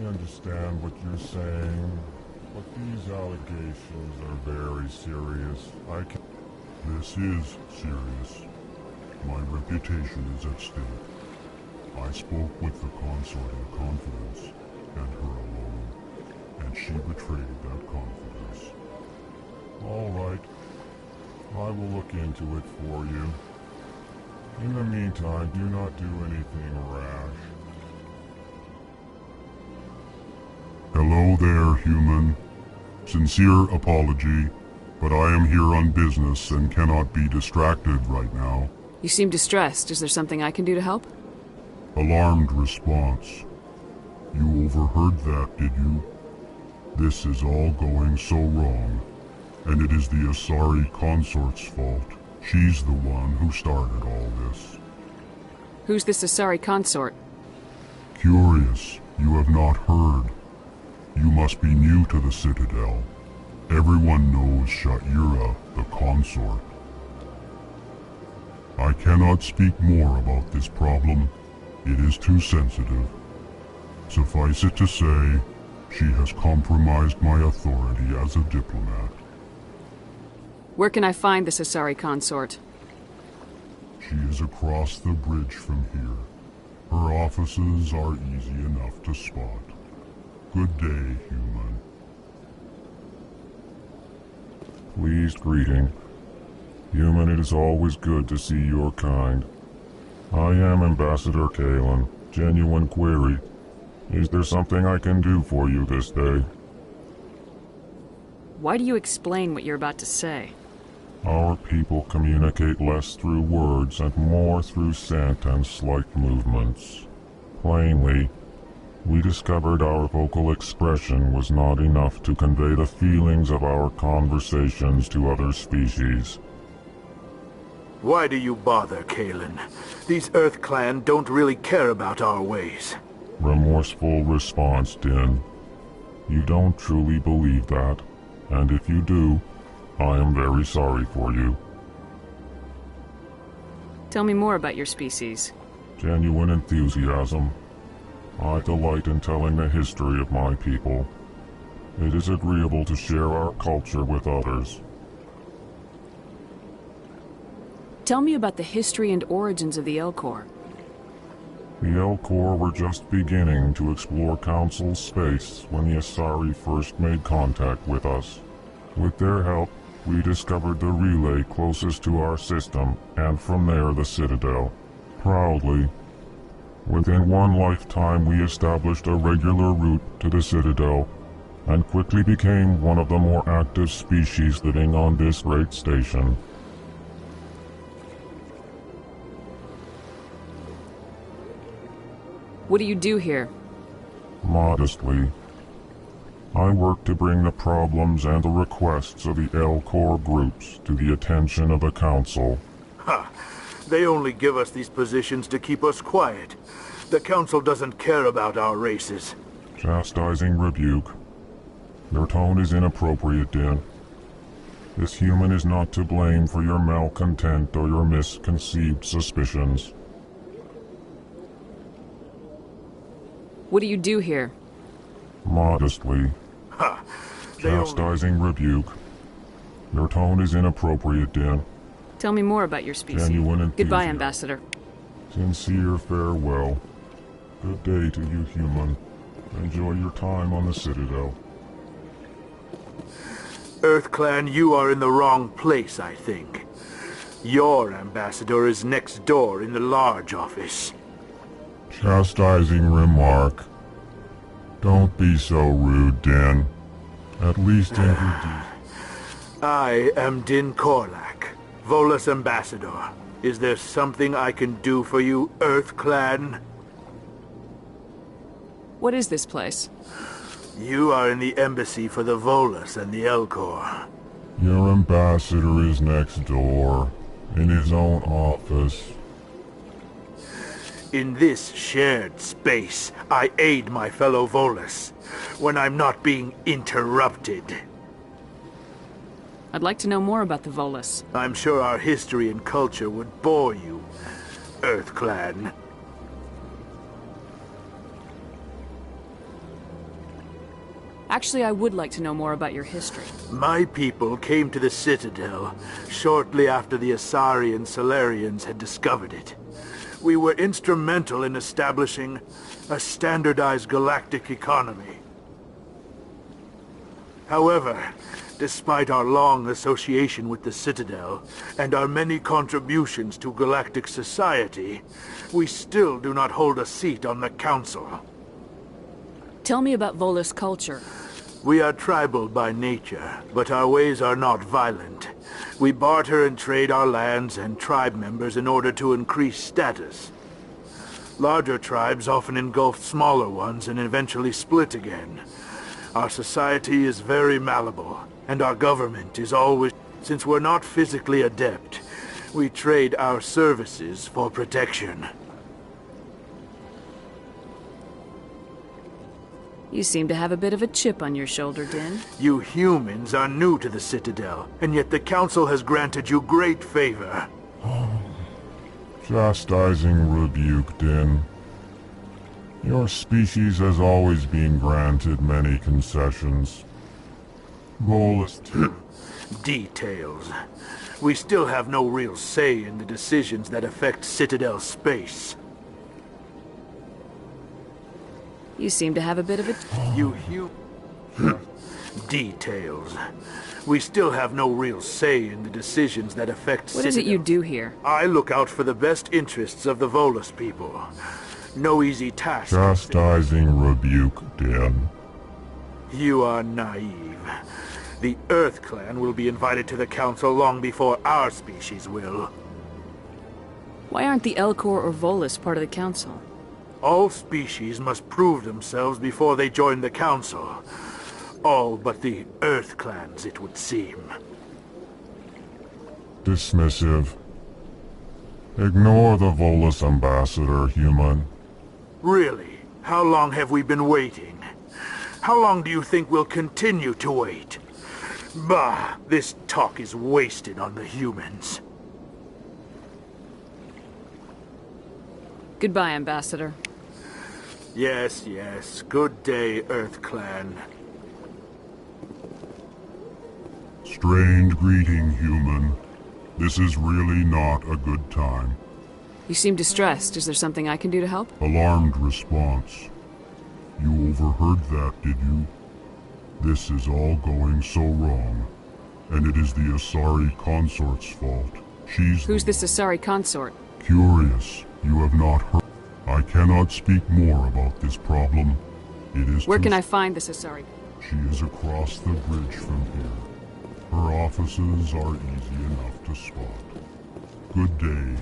Understand what you're saying, but these allegations are very serious. This is serious. My reputation is at stake. I spoke with the consort in confidence, and her alone, and she betrayed that confidence. All right. I will look into it for you. In the meantime, do not do anything rash. Hello there, human. Sincere apology, but I am here on business and cannot be distracted right now. You seem distressed. Is there something I can do to help? Alarmed response. You overheard that, did you? This is all going so wrong, and it is the Asari consort's fault. She's the one who started all this. Who's this Asari consort? Curious, you have not heard. You must be new to the Citadel. Everyone knows Sha'ira, the consort. I cannot speak more about this problem. It is too sensitive. Suffice it to say, she has compromised my authority as a diplomat. Where can I find this Asari consort? She is across the bridge from here. Her offices are easy enough to spot. Good day, human. Pleased greeting. Human, it is always good to see your kind. I am Ambassador Kalen. Genuine query. Is there something I can do for you this day? Why do you explain what you're about to say? Our people communicate less through words and more through scent and slight movements. Plainly, we discovered our vocal expression was not enough to convey the feelings of our conversations to other species. Why do you bother, Kalen? These Earth Clan don't really care about our ways. Remorseful response, Din. You don't truly believe that, and if you do, I am very sorry for you. Tell me more about your species. Genuine enthusiasm. I delight in telling the history of my people. It is agreeable to share our culture with others. Tell me about the history and origins of the Elcor. The Elcor were just beginning to explore Council space when the Asari first made contact with us. With their help, we discovered the relay closest to our system, and from there the Citadel. Proudly, within one lifetime we established a regular route to the Citadel, and quickly became one of the more active species living on this great station. What do you do here? Modestly, I work to bring the problems and the requests of the Elcor groups to the attention of the Council. Ha! They only give us these positions to keep us quiet. The Council doesn't care about our races. Chastising rebuke. Your tone is inappropriate, Din. This human is not to blame for your malcontent or your misconceived suspicions. What do you do here? Modestly. Ha! Chastising rebuke. Your tone is inappropriate, Din. Tell me more about your species. Genuine enthusiasm. Goodbye, Ambassador. Sincere farewell. Good day to you, human. Enjoy your time on the Citadel. Earth Clan, you are in the wrong place, I think. Your ambassador is next door in the large office. Chastising remark. Don't be so rude, Din. At least introduce. I am Din Korlak, Volus ambassador. Is there something I can do for you, Earth Clan? What is this place? You are in the embassy for the Volus and the Elcor. Your ambassador is next door, in his own office. In this shared space, I aid my fellow Volus, when I'm not being interrupted. I'd like to know more about the Volus. I'm sure our history and culture would bore you, Earth Clan. Actually, I would like to know more about your history. My people came to the Citadel shortly after the Asari and Salarians had discovered it. We were instrumental in establishing a standardized galactic economy. However, despite our long association with the Citadel and our many contributions to galactic society, we still do not hold a seat on the Council. Tell me about Volus culture. We are tribal by nature, but our ways are not violent. We barter and trade our lands and tribe members in order to increase status. Larger tribes often engulf smaller ones and eventually split again. Our society is very malleable, and our government is always... Since we're not physically adept, we trade our services for protection. You seem to have a bit of a chip on your shoulder, Din. You humans are new to the Citadel, and yet the Council has granted you great favor. Chastising rebuke, Din. Your species has always been granted many concessions. Volus Details. We still have no real say in the decisions that affect Citadel space. You seem to have a bit of a... Details. We still have no real say in the decisions that affect What is it you do here? I look out for the best interests of the Volus people. No easy task. Chastising rebuke, Dan. You are naive. The Earth Clan will be invited to the Council long before our species will. Why aren't the Elcor or Volus part of the Council? All species must prove themselves before they join the Council. All but the Earth Clans, it would seem. Dismissive. Ignore the Volus ambassador, human. Really? How long have we been waiting? How long do you think we'll continue to wait? Bah, this talk is wasted on the humans. Goodbye, Ambassador. Yes, yes. Good day, Earth Clan. Strange greeting, human. This is really not a good time. You seem distressed. Is there something I can do to help? Alarmed response. You overheard that, did you? This is all going so wrong. And it is the Asari consort's fault. Who's this Asari consort? Curious. You have not heard. I cannot speak more about this problem. It is. Where can I find this Asari? She is across the bridge from here. Her offices are easy enough to spot. Good day.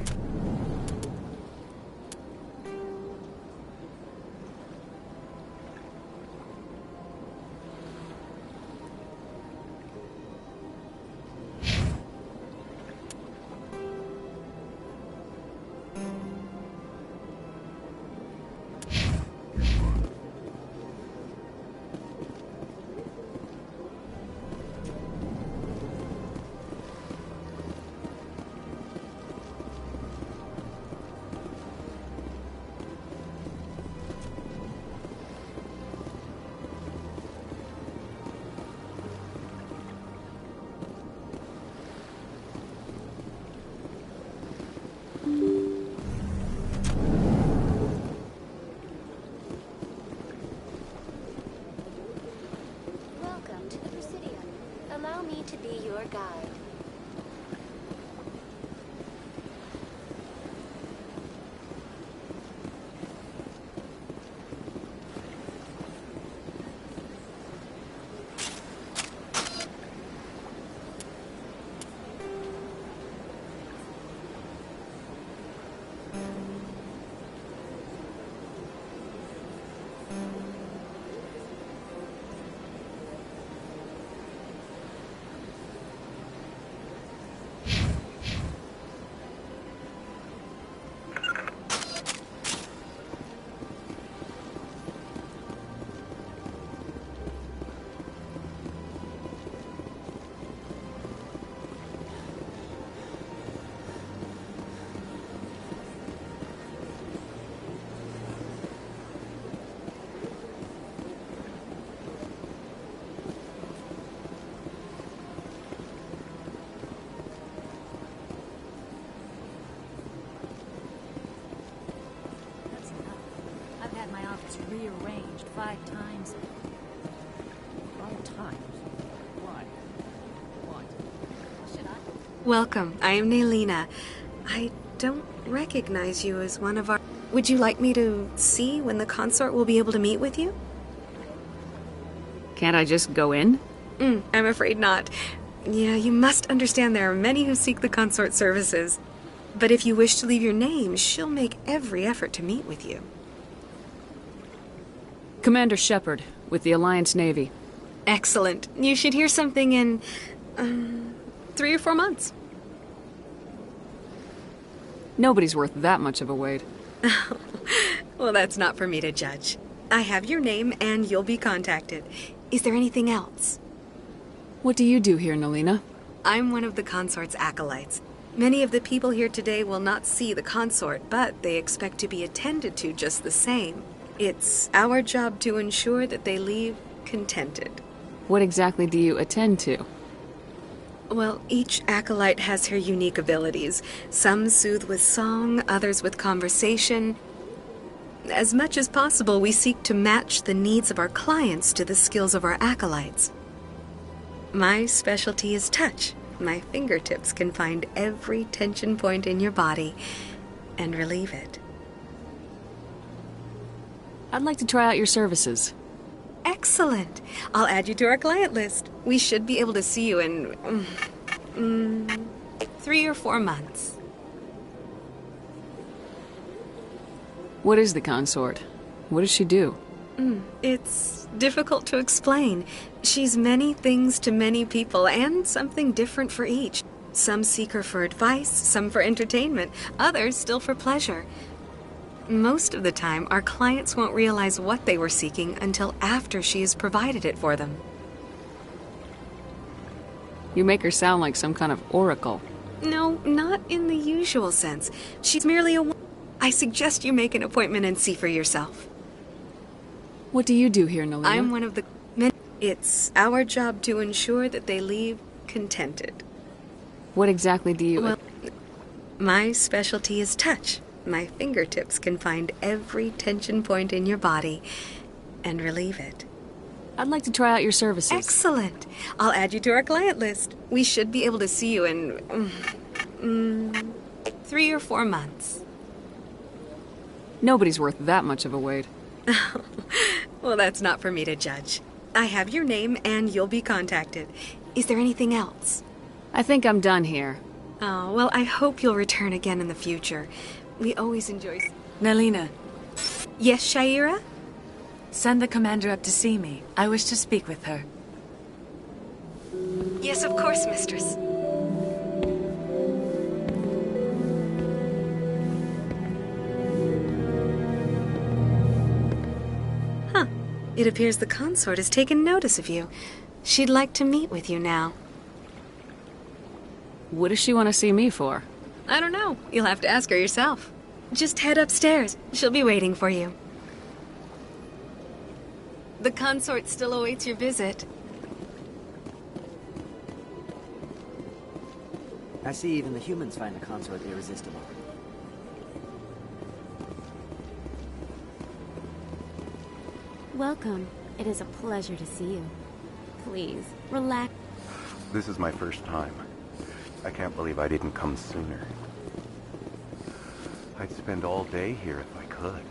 Rearranged 5 times. 5 times? Why? What? Should I? Welcome. I am Nelina. I don't recognize you as one of our... Would you like me to see when the consort will be able to meet with you? Can't I just go in? I'm afraid not. Yeah, you must understand there are many who seek the consort services. But if you wish to leave your name, she'll make every effort to meet with you. Commander Shepard, with the Alliance Navy. Excellent. You should hear something in 3 or 4 months. Nobody's worth that much of a wait. Well, that's not for me to judge. I have your name and you'll be contacted. Is there anything else? What do you do here, Nelina? I'm one of the consort's acolytes. Many of the people here today will not see the consort, but they expect to be attended to just the same. It's our job to ensure that they leave contented. What exactly do you attend to? Well, each acolyte has her unique abilities. Some soothe with song, others with conversation. As much as possible, we seek to match the needs of our clients to the skills of our acolytes. My specialty is touch. My fingertips can find every tension point in your body and relieve it. I'd like to try out your services. Excellent. I'll add you to our client list. We should be able to see you in 3 or 4 months. What is the consort? What does she do? It's difficult to explain. She's many things to many people, and something different for each. Some seek her for advice, some for entertainment, others still for pleasure. Most of the time, our clients won't realize what they were seeking until after she has provided it for them. You make her sound like some kind of oracle. No, not in the usual sense. She's merely a... I suggest you make an appointment and see for yourself. What do you do here, Nalina? I'm one of the men. It's our job to ensure that they leave contented. What exactly do you... Well, my specialty is touch. My fingertips can find every tension point in your body and relieve it. I'd like to try out your services. Excellent. I'll add you to our client list. We should be able to see you in 3 or 4 months. Nobody's worth that much of a wait. Well, that's not for me to judge. I have your name and you'll be contacted. Is there anything else? I think I'm done here. Oh, well, I hope you'll return again in the future. We always enjoy... Nalina. Yes, Shaira? Send the commander up to see me. I wish to speak with her. Yes, of course, mistress. Huh. It appears the consort has taken notice of you. She'd like to meet with you now. What does she want to see me for? I don't know. You'll have to ask her yourself. Just head upstairs. She'll be waiting for you. The consort still awaits your visit. I see even the humans find the consort irresistible. Welcome. It is a pleasure to see you. Please, relax. This is my first time. I can't believe I didn't come sooner. I'd spend all day here if I could.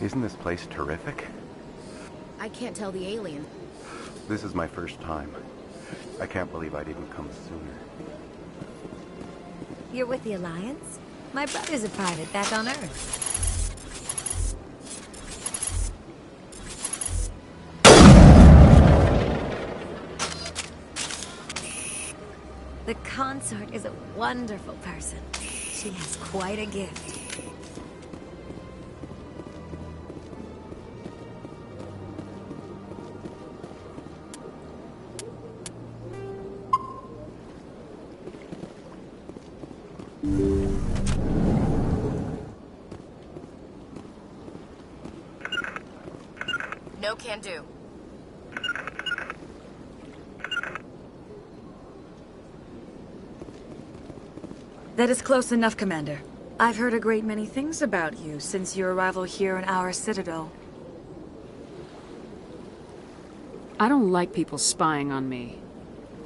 Isn't this place terrific? I can't tell the alien. This is my first time. I can't believe I didn't come sooner. You're with the Alliance? My brother's a private back on Earth. The consort is a wonderful person. She has quite a gift. No can do. That is close enough, Commander. I've heard a great many things about you since your arrival here in our citadel. I don't like people spying on me.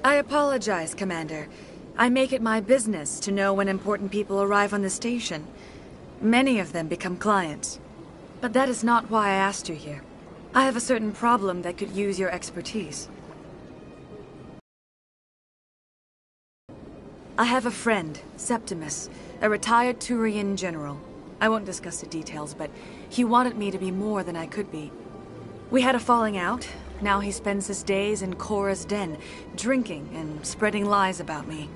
I apologize, Commander. I make it my business to know when important people arrive on the station. Many of them become clients. But that is not why I asked you here. I have a certain problem that could use your expertise. I have a friend, Septimus, a retired Turian general. I won't discuss the details, but he wanted me to be more than I could be. We had a falling out. Now he spends his days in Korra's den, drinking and spreading lies about me.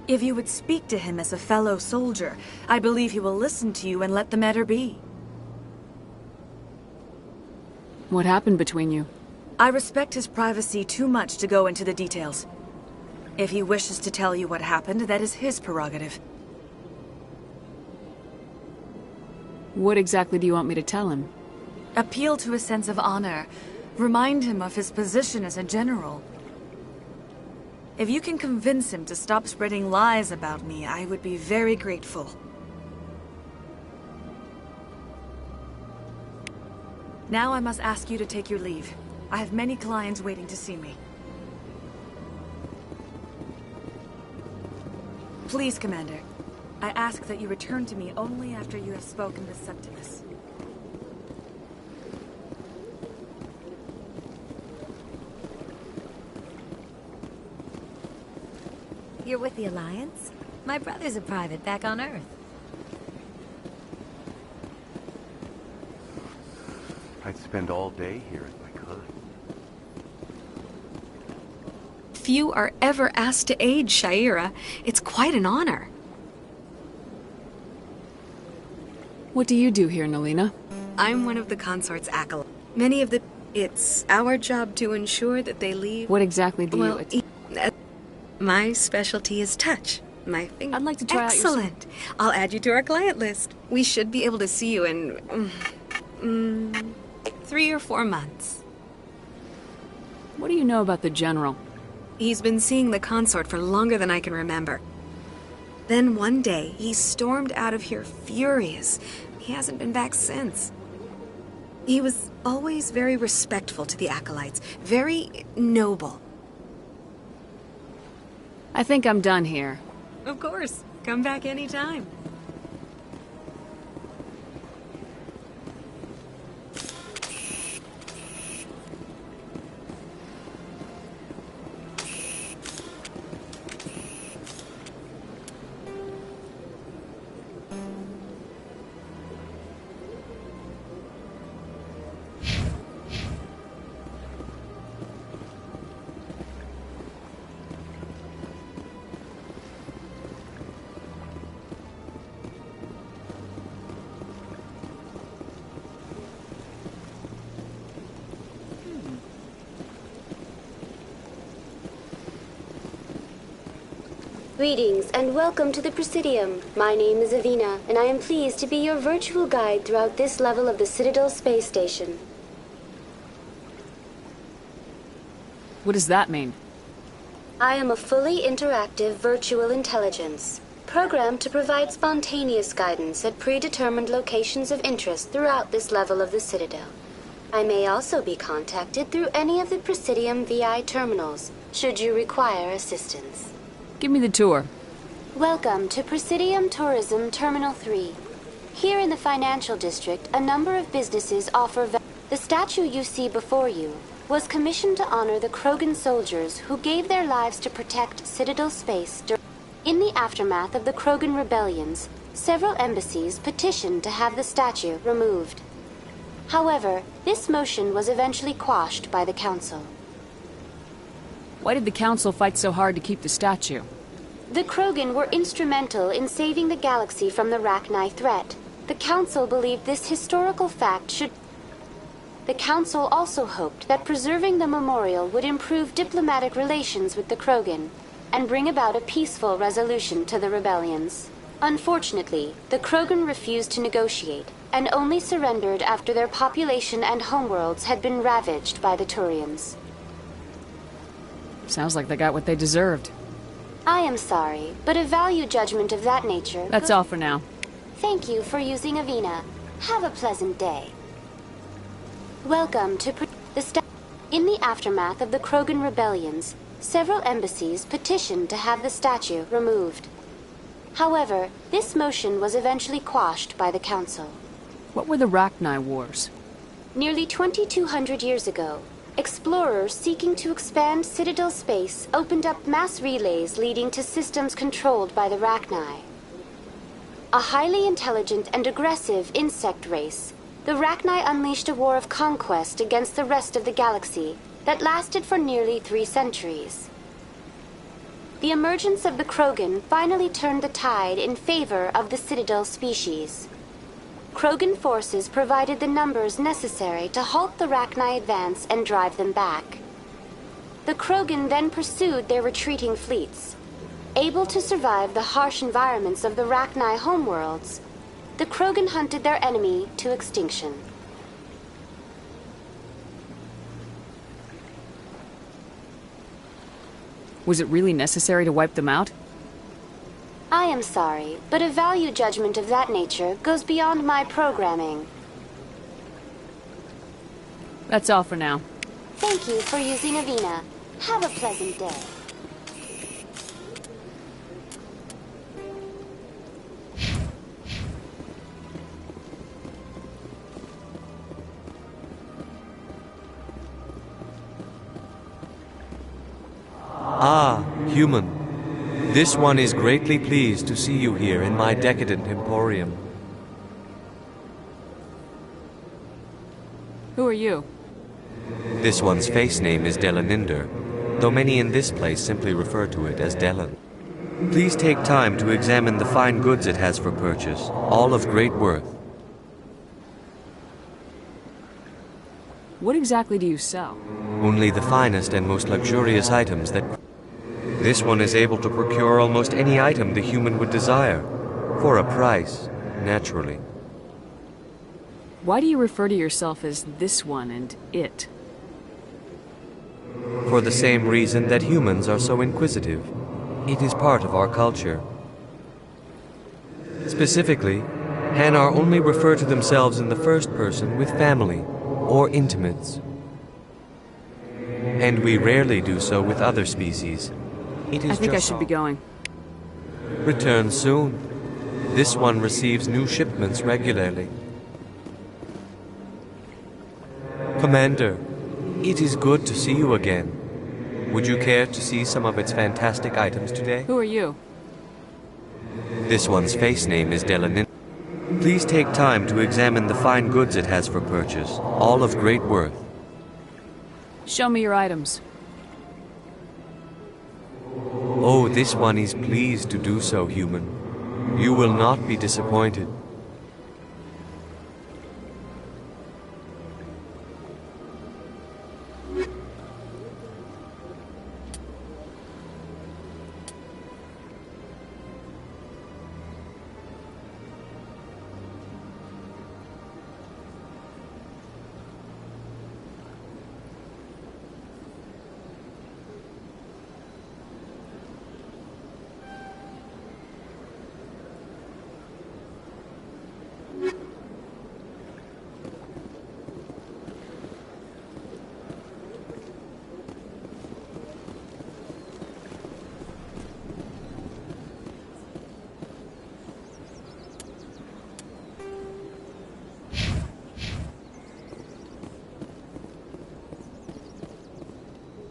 If you would speak to him as a fellow soldier, I believe he will listen to you and let the matter be. What happened between you? I respect his privacy too much to go into the details. If he wishes to tell you what happened, that is his prerogative. What exactly do you want me to tell him? Appeal to his sense of honor. Remind him of his position as a general. If you can convince him to stop spreading lies about me, I would be very grateful. Now I must ask you to take your leave. I have many clients waiting to see me. Please, Commander. I ask that you return to me only after you have spoken with Septimus. You're with the Alliance? My brother's a private back on Earth. I'd spend all day here if I could. Few are ever asked to aid Sha'ira. It's quite an honor. What do you do here, Nalina? I'm one of the consort's acolytes. Many of the... It's our job to ensure that they leave... What exactly do you... My specialty is touch. My finger... I'd like to try Excellent. out your... I'll add you to our client list. We should be able to see you in... 3 or 4 months. What do you know about the General? He's been seeing the consort for longer than I can remember. Then one day, he stormed out of here furious. He hasn't been back since. He was always very respectful to the acolytes, very noble. I think I'm done here. Of course. Come back anytime. Greetings and welcome to the Presidium. My name is Avina, and I am pleased to be your virtual guide throughout this level of the Citadel Space Station. What does that mean? I am a fully interactive virtual intelligence, programmed to provide spontaneous guidance at predetermined locations of interest throughout this level of the Citadel. I may also be contacted through any of the Presidium VI terminals, should you require assistance. Give me the tour. Welcome to Presidium Tourism Terminal 3. Here in the financial district, a number of businesses offer... The statue you see before you was commissioned to honor the Krogan soldiers who gave their lives to protect Citadel space in the aftermath of the Krogan rebellions. Several embassies petitioned to have the statue removed. However, this motion was eventually quashed by the Council. Why did the Council fight so hard to keep the statue? The Krogan were instrumental in saving the galaxy from the Rachni threat. The Council believed this historical fact should... The Council also hoped that preserving the memorial would improve diplomatic relations with the Krogan and bring about a peaceful resolution to the rebellions. Unfortunately, the Krogan refused to negotiate and only surrendered after their population and homeworlds had been ravaged by the Turians. Sounds like they got what they deserved. I am sorry, but a value judgment of that nature... That's all for now. Thank you for using Avina. Have a pleasant day. Welcome to In the aftermath of the Krogan rebellions, several embassies petitioned to have the statue removed. However, this motion was eventually quashed by the Council. What were the Rachni Wars? Nearly 2,200 years ago, explorers seeking to expand Citadel space opened up mass relays leading to systems controlled by the Rachni. A highly intelligent and aggressive insect race, the Rachni unleashed a war of conquest against the rest of the galaxy that lasted for nearly 3 centuries. The emergence of the Krogan finally turned the tide in favor of the Citadel species. Krogan forces provided the numbers necessary to halt the Rachni advance and drive them back. The Krogan then pursued their retreating fleets. Able to survive the harsh environments of the Rachni homeworlds, the Krogan hunted their enemy to extinction. Was it really necessary to wipe them out? I am sorry, but a value judgment of that nature goes beyond my programming. That's all for now. Thank you for using Avina. Have a pleasant day. Ah, human. This one is greatly pleased to see you here in my decadent emporium. Who are you? This one's face name is Delaninder, though many in this place simply refer to it as Delan. Please take time to examine the fine goods it has for purchase, all of great worth. What exactly do you sell? Only the finest and most luxurious items that... This one is able to procure almost any item the human would desire, for a price, naturally. Why do you refer to yourself as this one and it? For the same reason that humans are so inquisitive. It is part of our culture. Specifically, Hanar only refer to themselves in the first person with family or intimates. And we rarely do so with other species. I think I should be going. Return soon. This one receives new shipments regularly. Commander, it is good to see you again. Would you care to see some of its fantastic items today? Who are you? This one's face name is Delanin. Please take time to examine the fine goods it has for purchase, all of great worth. Show me your items. Oh, this one is pleased to do so, human. You will not be disappointed.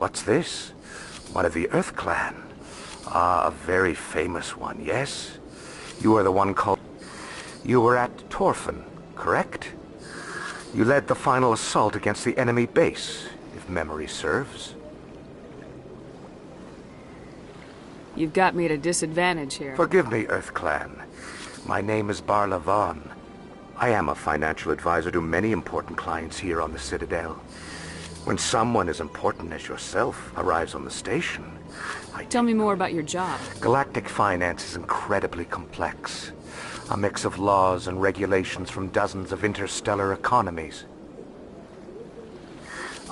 What's this? One of the Earth Clan. Ah, a very famous one, yes? You are the one called... You were at Torfan, correct? You led the final assault against the enemy base, if memory serves. You've got me at a disadvantage here. Forgive me, Earth Clan. My name is Barla Vaughn. I am a financial advisor to many important clients here on the Citadel. When someone as important as yourself arrives on the station, Tell me more about your job. Galactic finance is incredibly complex. A mix of laws and regulations from dozens of interstellar economies.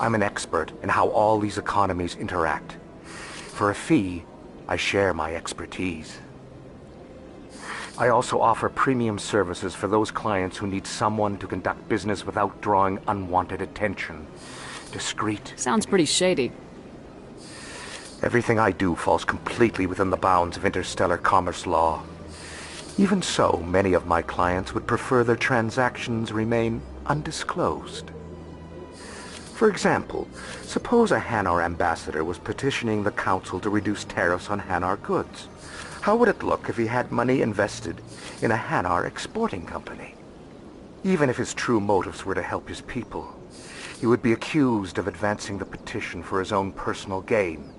I'm an expert in how all these economies interact. For a fee, I share my expertise. I also offer premium services for those clients who need someone to conduct business without drawing unwanted attention. Discreet. Sounds pretty shady. Everything I do falls completely within the bounds of interstellar commerce law. Even so, many of my clients would prefer their transactions remain undisclosed. For example, suppose a Hanar ambassador was petitioning the Council to reduce tariffs on Hanar goods. How would it look if he had money invested in a Hanar exporting company? Even if his true motives were to help his people, he would be accused of advancing the petition for his own personal gain.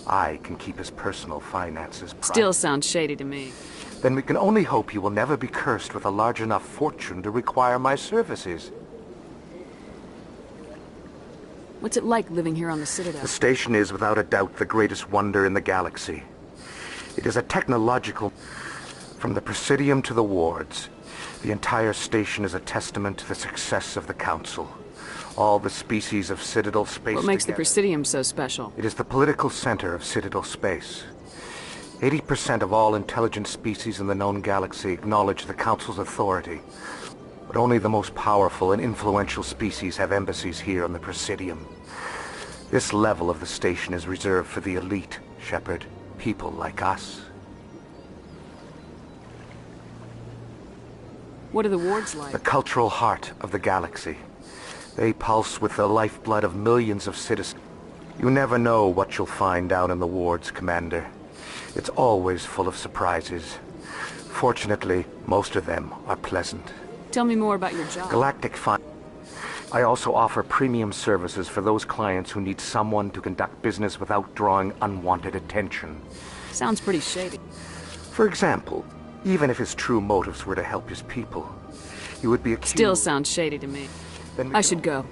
I can keep his personal finances private. Still sounds shady to me. Then we can only hope he will never be cursed with a large enough fortune to require my services. What's it like living here on the Citadel? The station is without a doubt the greatest wonder in the galaxy. It is a technological... From the Presidium to the wards, the entire station is a testament to the success of the Council. All the species of Citadel space What makes together. the Presidium so special? It is the political center of Citadel space. 80% of all intelligent species in the known galaxy acknowledge the Council's authority. But only the most powerful and influential species have embassies here on the Presidium. This level of the station is reserved for the elite, Shepard. People like us. What are the wards like? The cultural heart of the galaxy. They pulse with the lifeblood of millions of citizens. You never know what you'll find down in the wards, Commander. It's always full of surprises. Fortunately, most of them are pleasant. Tell me more about your job. Galactic Fund. I also offer premium services for those clients who need someone to conduct business without drawing unwanted attention. Sounds pretty shady. For example, even if his true motives were to help his people, he would be accused... Still sounds shady to me. I should go.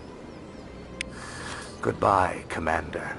Goodbye, Commander.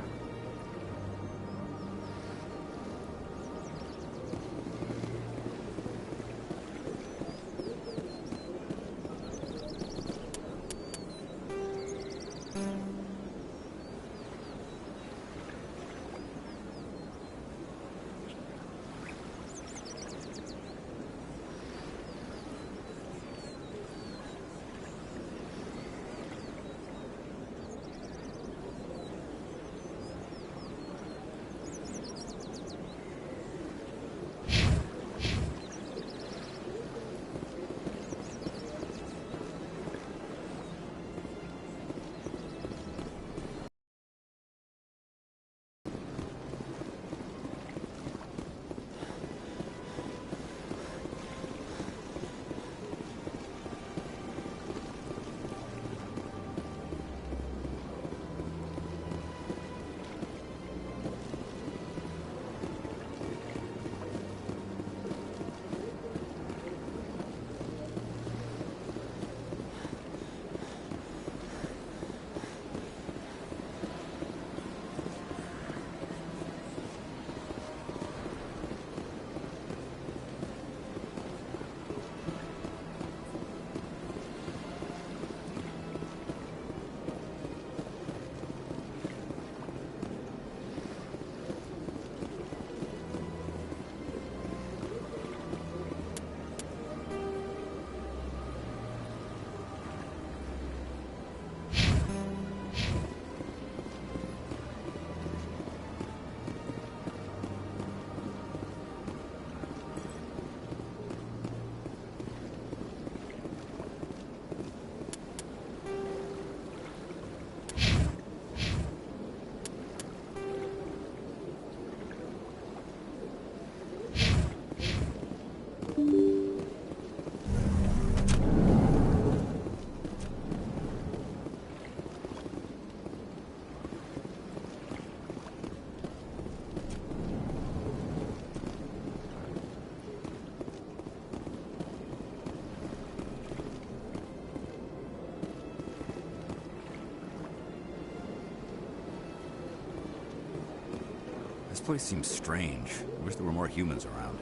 This place seems strange. I wish there were more humans around.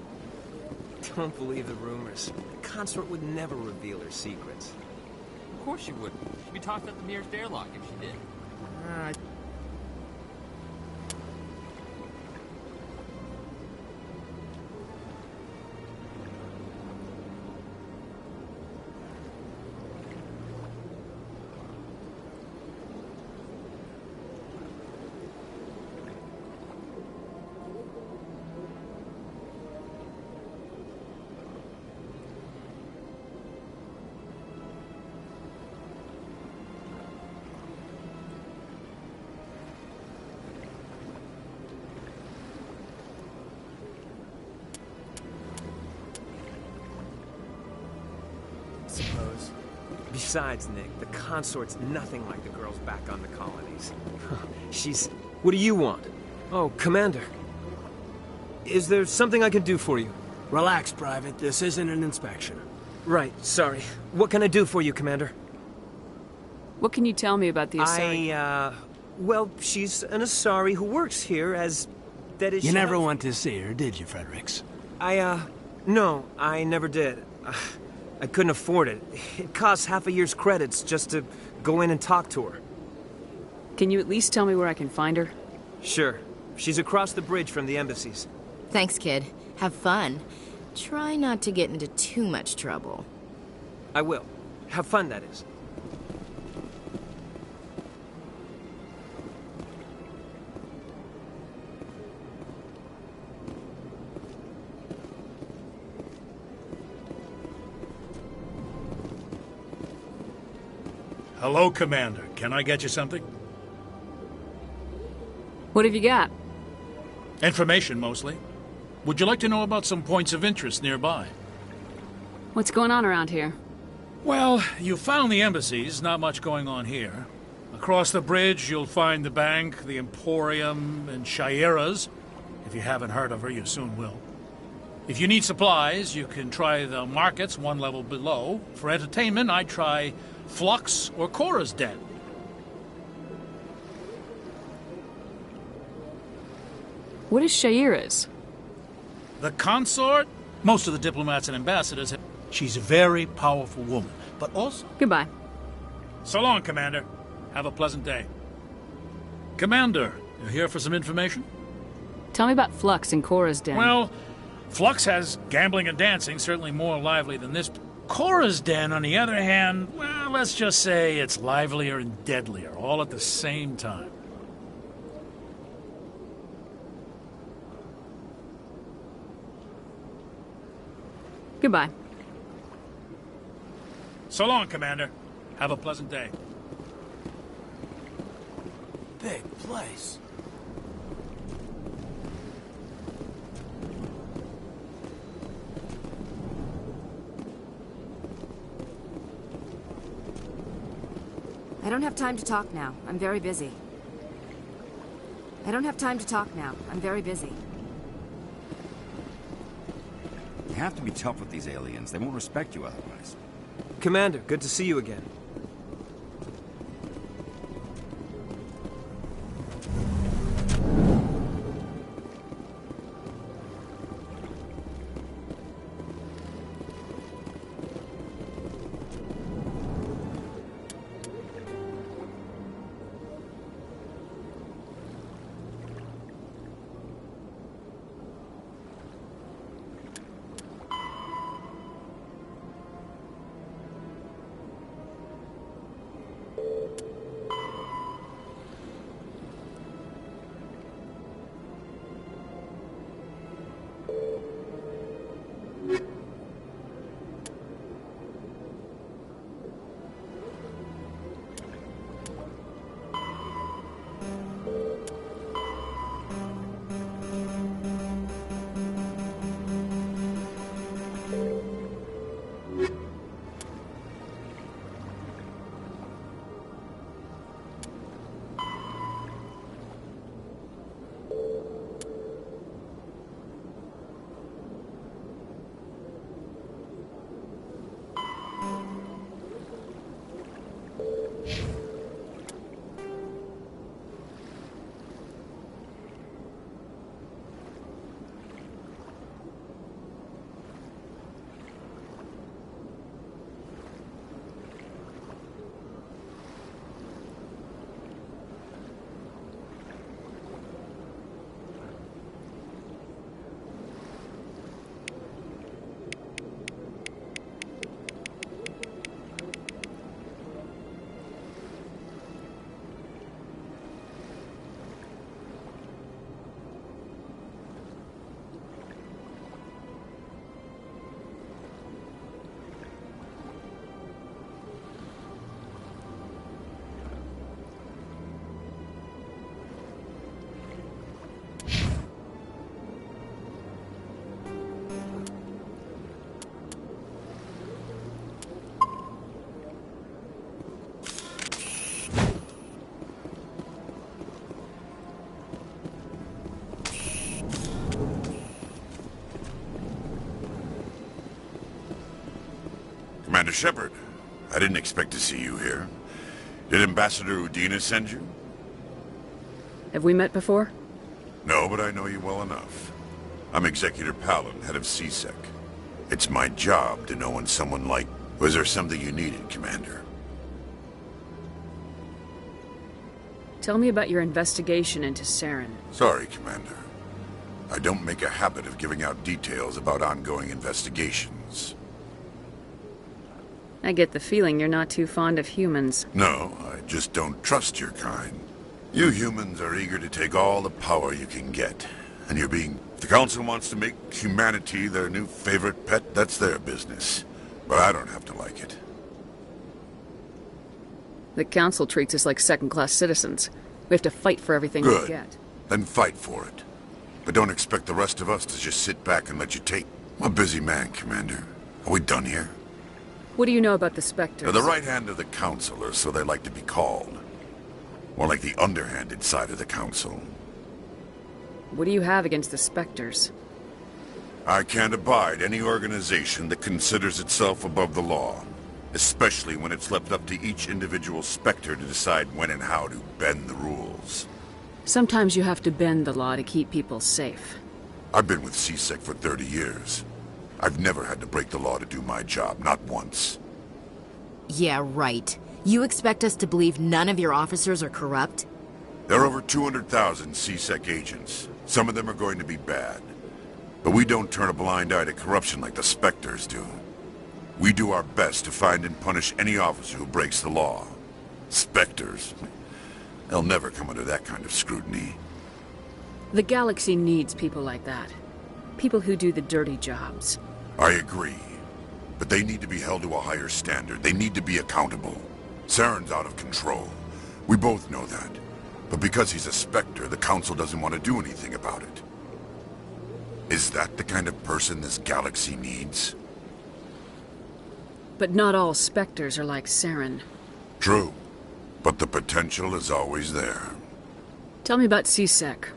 Don't believe the rumors. The consort would never reveal her secrets. Of course she wouldn't. She'd be tossed out the nearest airlock if she did. Suppose. Besides, Nick, the consort's nothing like the girls back on the colonies. She's... What do you want? Oh, Commander. Is there something I can do for you? Relax, Private. This isn't an inspection. Right, sorry. What can I do for you, Commander? What can you tell me about the Asari? Well, she's an Asari who works here as... That is... You never went to see her, did you, Fredericks? No, I never did. I couldn't afford it. It costs half a year's credits just to go in and talk to her. Can you at least tell me where I can find her? Sure. She's across the bridge from the embassies. Thanks, kid. Have fun. Try not to get into too much trouble. I will. Have fun, that is. Hello, Commander. Can I get you something? What have you got? Information, mostly. Would you like to know about some points of interest nearby? What's going on around here? Well, you found the embassies. Not much going on here. Across the bridge, you'll find the bank, the Emporium, and Shayera's. If you haven't heard of her, you soon will. If you need supplies, you can try the markets one level below. For entertainment, I'd try Flux or Cora's Den. What is Shayera's? The consort? Most of the diplomats and ambassadors have... She's a very powerful woman, but also... Goodbye. So long, Commander. Have a pleasant day. Commander, you here for some information? Tell me about Flux and Cora's Den. Well, Flux has gambling and dancing, certainly more lively than this. Cora's Den, on the other hand, well, let's just say it's livelier and deadlier, all at the same time. Goodbye. So long, Commander. Have a pleasant day. Big place. I don't have time to talk now. I'm very busy. I don't have time to talk now. I'm very busy. You have to be tough with these aliens. They won't respect you otherwise. Commander, good to see you again. Commander Shepard, I didn't expect to see you here. Did Ambassador Udina send you? Have we met before? No, but I know you well enough. I'm Executor Palin, head of CSEC. It's my job to know when someone like... Was there something you needed, Commander? Tell me about your investigation into Saren. Sorry, Commander. I don't make a habit of giving out details about ongoing investigations. I get the feeling you're not too fond of humans. No, I just don't trust your kind. You humans are eager to take all the power you can get. And you're being... If the Council wants to make humanity their new favorite pet, that's their business. But I don't have to like it. The Council treats us like second-class citizens. We have to fight for everything we Good. get. Then fight for it. But don't expect the rest of us to just sit back and let you take. I'm a busy man, Commander. Are we done here? What do you know about the Spectres? They're the right hand of the Council, or so they like to be called. More like the underhanded side of the Council. What do you have against the Spectres? I can't abide any organization that considers itself above the law. Especially when it's left up to each individual Spectre to decide when and how to bend the rules. Sometimes you have to bend the law to keep people safe. I've been with CSEC for 30 years. I've never had to break the law to do my job, not once. Yeah, right. You expect us to believe none of your officers are corrupt? There are over 200,000 CSEC agents. Some of them are going to be bad. But we don't turn a blind eye to corruption like the Spectres do. We do our best to find and punish any officer who breaks the law. Spectres, they'll never come under that kind of scrutiny. The galaxy needs people like that. People who do the dirty jobs. I agree. But they need to be held to a higher standard. They need to be accountable. Saren's out of control. We both know that. But because he's a Spectre, the Council doesn't want to do anything about it. Is that the kind of person this galaxy needs? But not all Spectres are like Saren. True. But the potential is always there. Tell me about CSEC.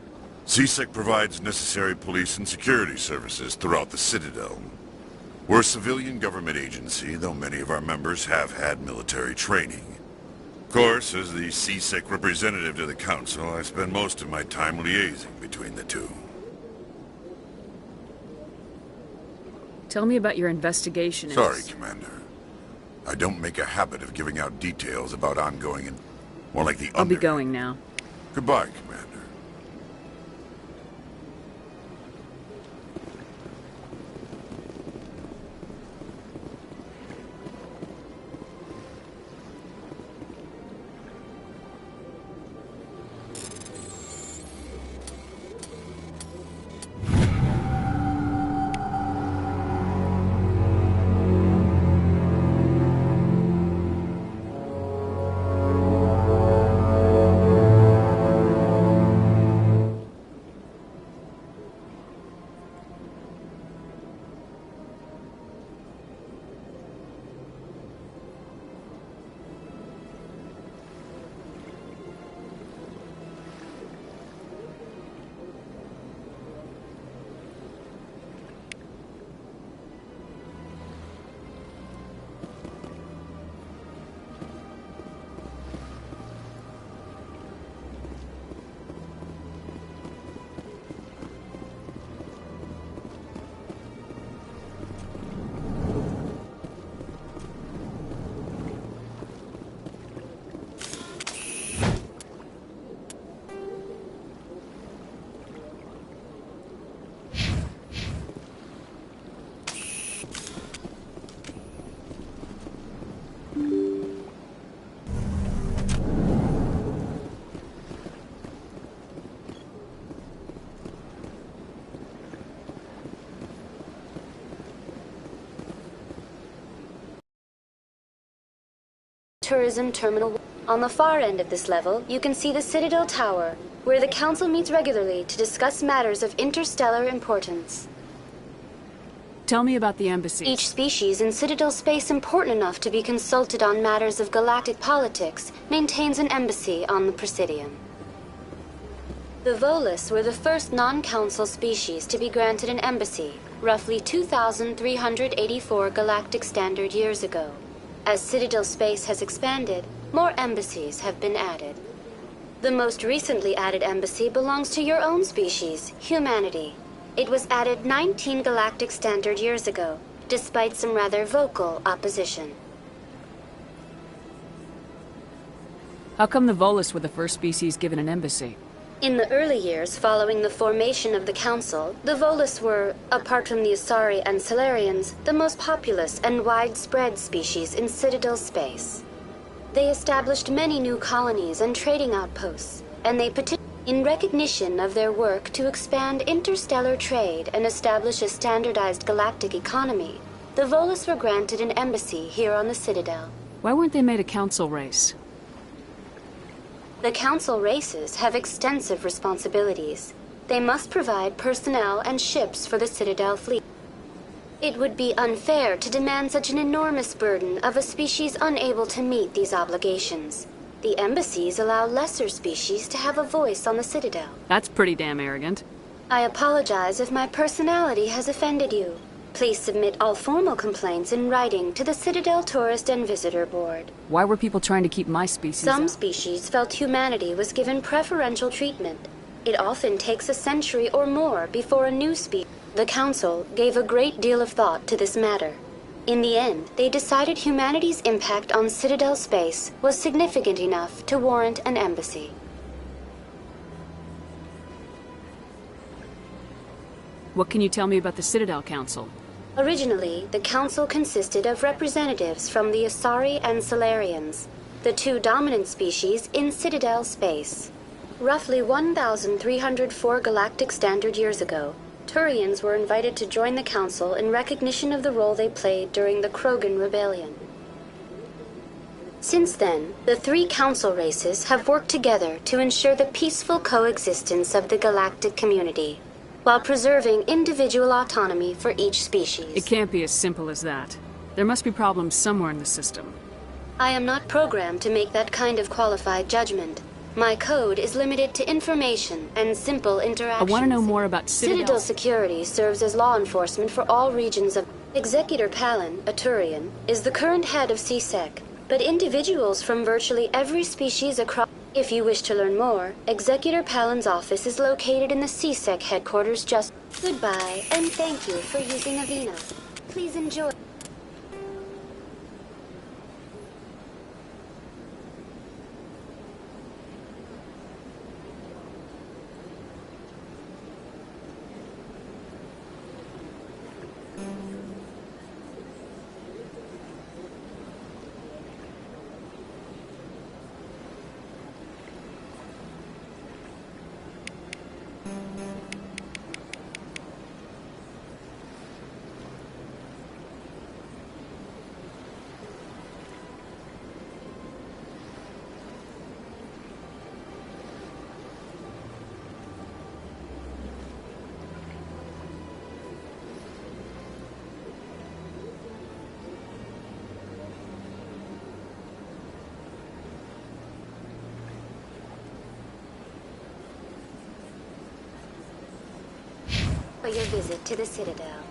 CSEC provides necessary police and security services throughout the Citadel. We're a civilian government agency, though many of our members have had military training. Of course, as the CSEC representative to the Council, I spend most of my time liaising between the two. Tell me about your investigation. Sorry, Commander. I don't make a habit of giving out details about ongoing and more like the I'll be going now. Goodbye, Commander. Tourism Terminal. On the far end of this level, you can see the Citadel Tower, where the Council meets regularly to discuss matters of interstellar importance. Tell me about the embassy. Each species in Citadel space important enough to be consulted on matters of galactic politics maintains an embassy on the Presidium. The Volus were the first non-Council species to be granted an embassy, roughly 2,384 galactic standard years ago. As Citadel space has expanded, more embassies have been added. The most recently added embassy belongs to your own species, humanity. It was added 19 galactic standard years ago, despite some rather vocal opposition. How come the Volus were the first species given an embassy? In the early years following the formation of the Council, the Volus were, apart from the Asari and Salarians, the most populous and widespread species in Citadel space. They established many new colonies and trading outposts, and they petitioned in recognition of their work to expand interstellar trade and establish a standardized galactic economy. The Volus were granted an embassy here on the Citadel. Why weren't they made a Council race? The Council races have extensive responsibilities. They must provide personnel and ships for the Citadel fleet. It would be unfair to demand such an enormous burden of a species unable to meet these obligations. The embassies allow lesser species to have a voice on the Citadel. That's pretty damn arrogant. I apologize if my personality has offended you. Please submit all formal complaints in writing to the Citadel Tourist and Visitor Board. Why were people trying to keep my species Some out? species felt humanity was given preferential treatment. It often takes a century or more before a new species. The Council gave a great deal of thought to this matter. In the end, they decided humanity's impact on Citadel space was significant enough to warrant an embassy. What can you tell me about the Citadel Council? Originally, the Council consisted of representatives from the Asari and Solarians, the two dominant species in Citadel space. Roughly 1,304 galactic standard years ago, Turians were invited to join the Council in recognition of the role they played during the Krogan Rebellion. Since then, the three Council races have worked together to ensure the peaceful coexistence of the galactic community, while preserving individual autonomy for each species. It can't be as simple as that. There must be problems somewhere in the system. I am not programmed to make that kind of qualified judgment. My code is limited to information and simple interactions. I want to know more about Citadel Security serves as law enforcement for all regions of... Executor Palin, a Turian, is the current head of CSEC, but individuals from virtually every species across... If you wish to learn more, Executor Palin's office is located in the CSEC headquarters just... Goodbye, and thank you for using Avina. Please enjoy... for your visit to the Citadel.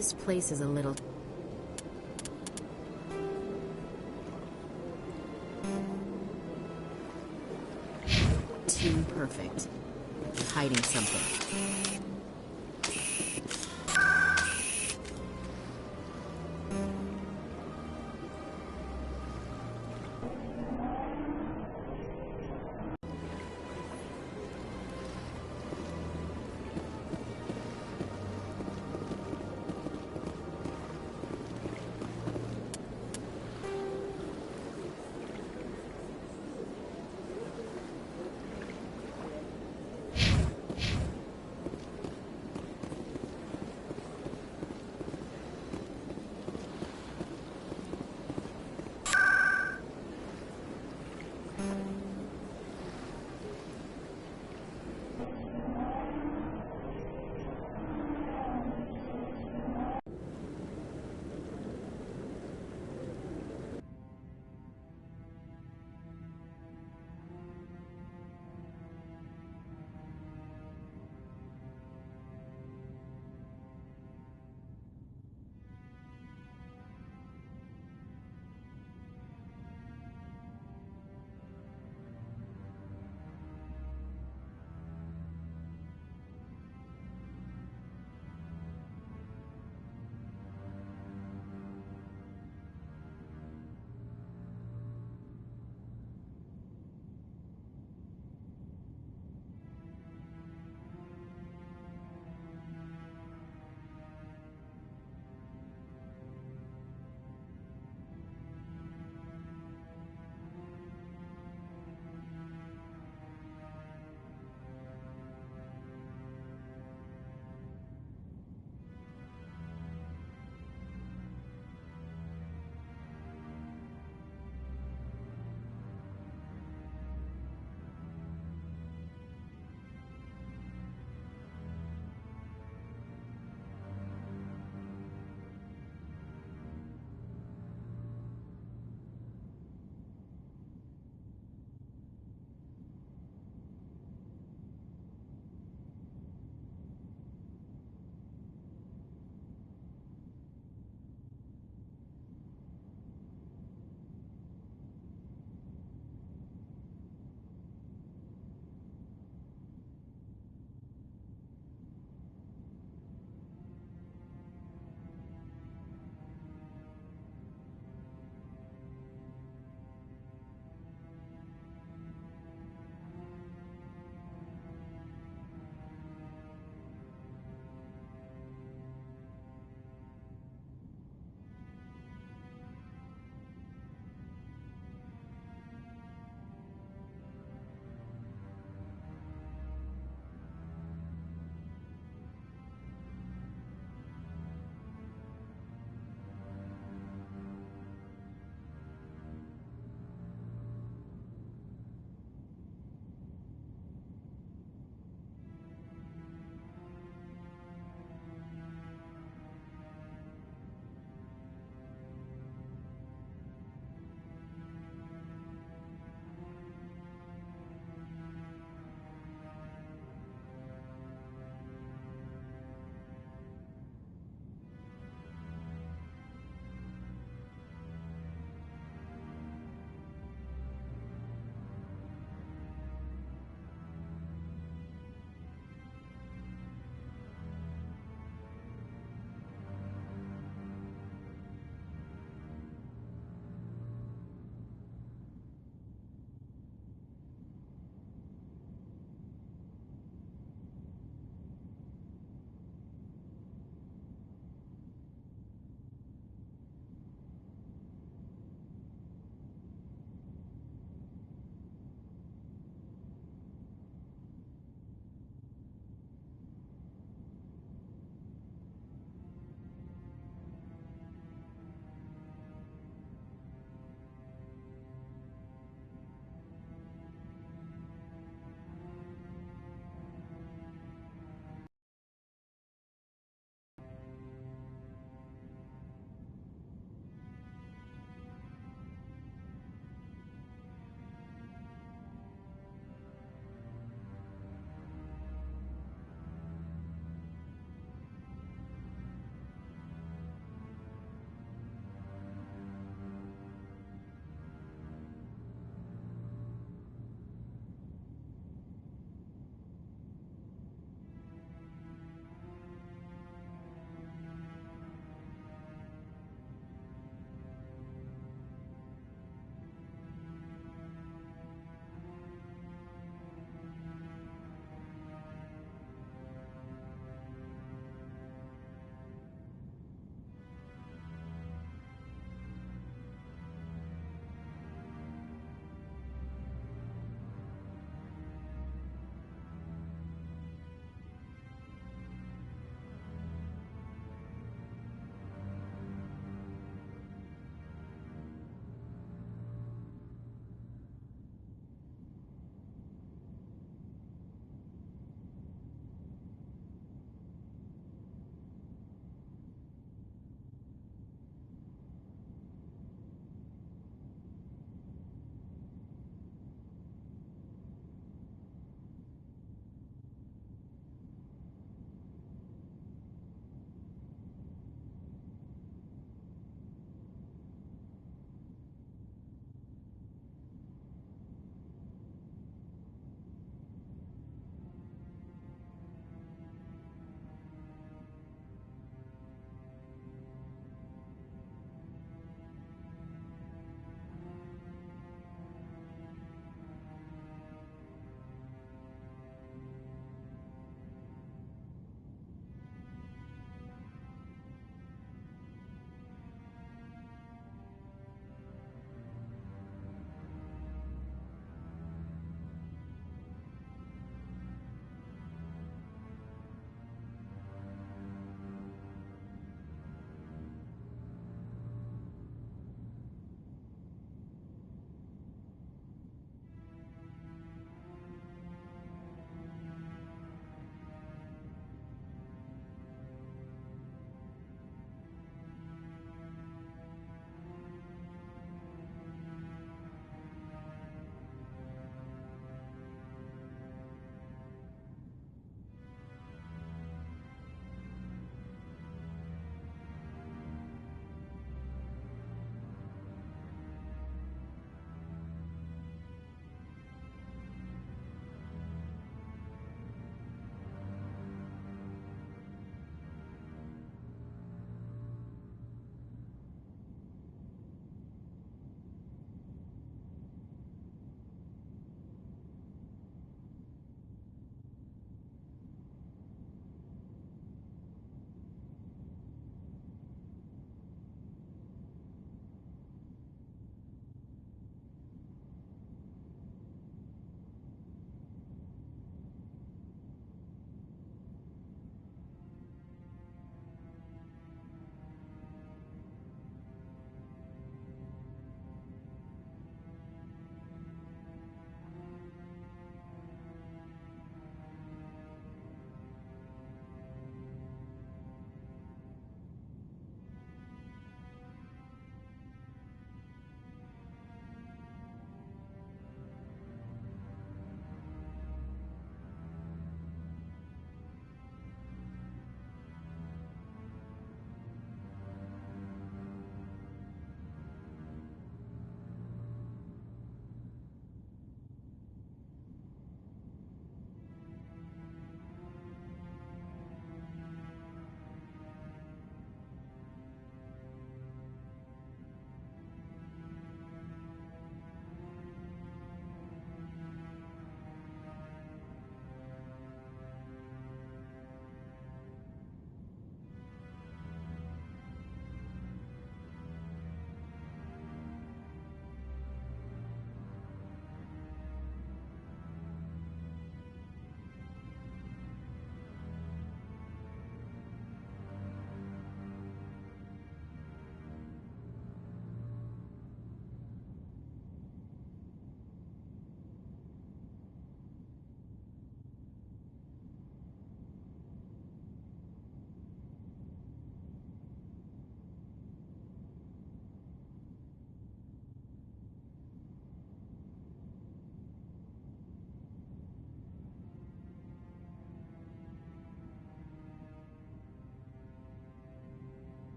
This place is a little... too perfect. You're hiding something.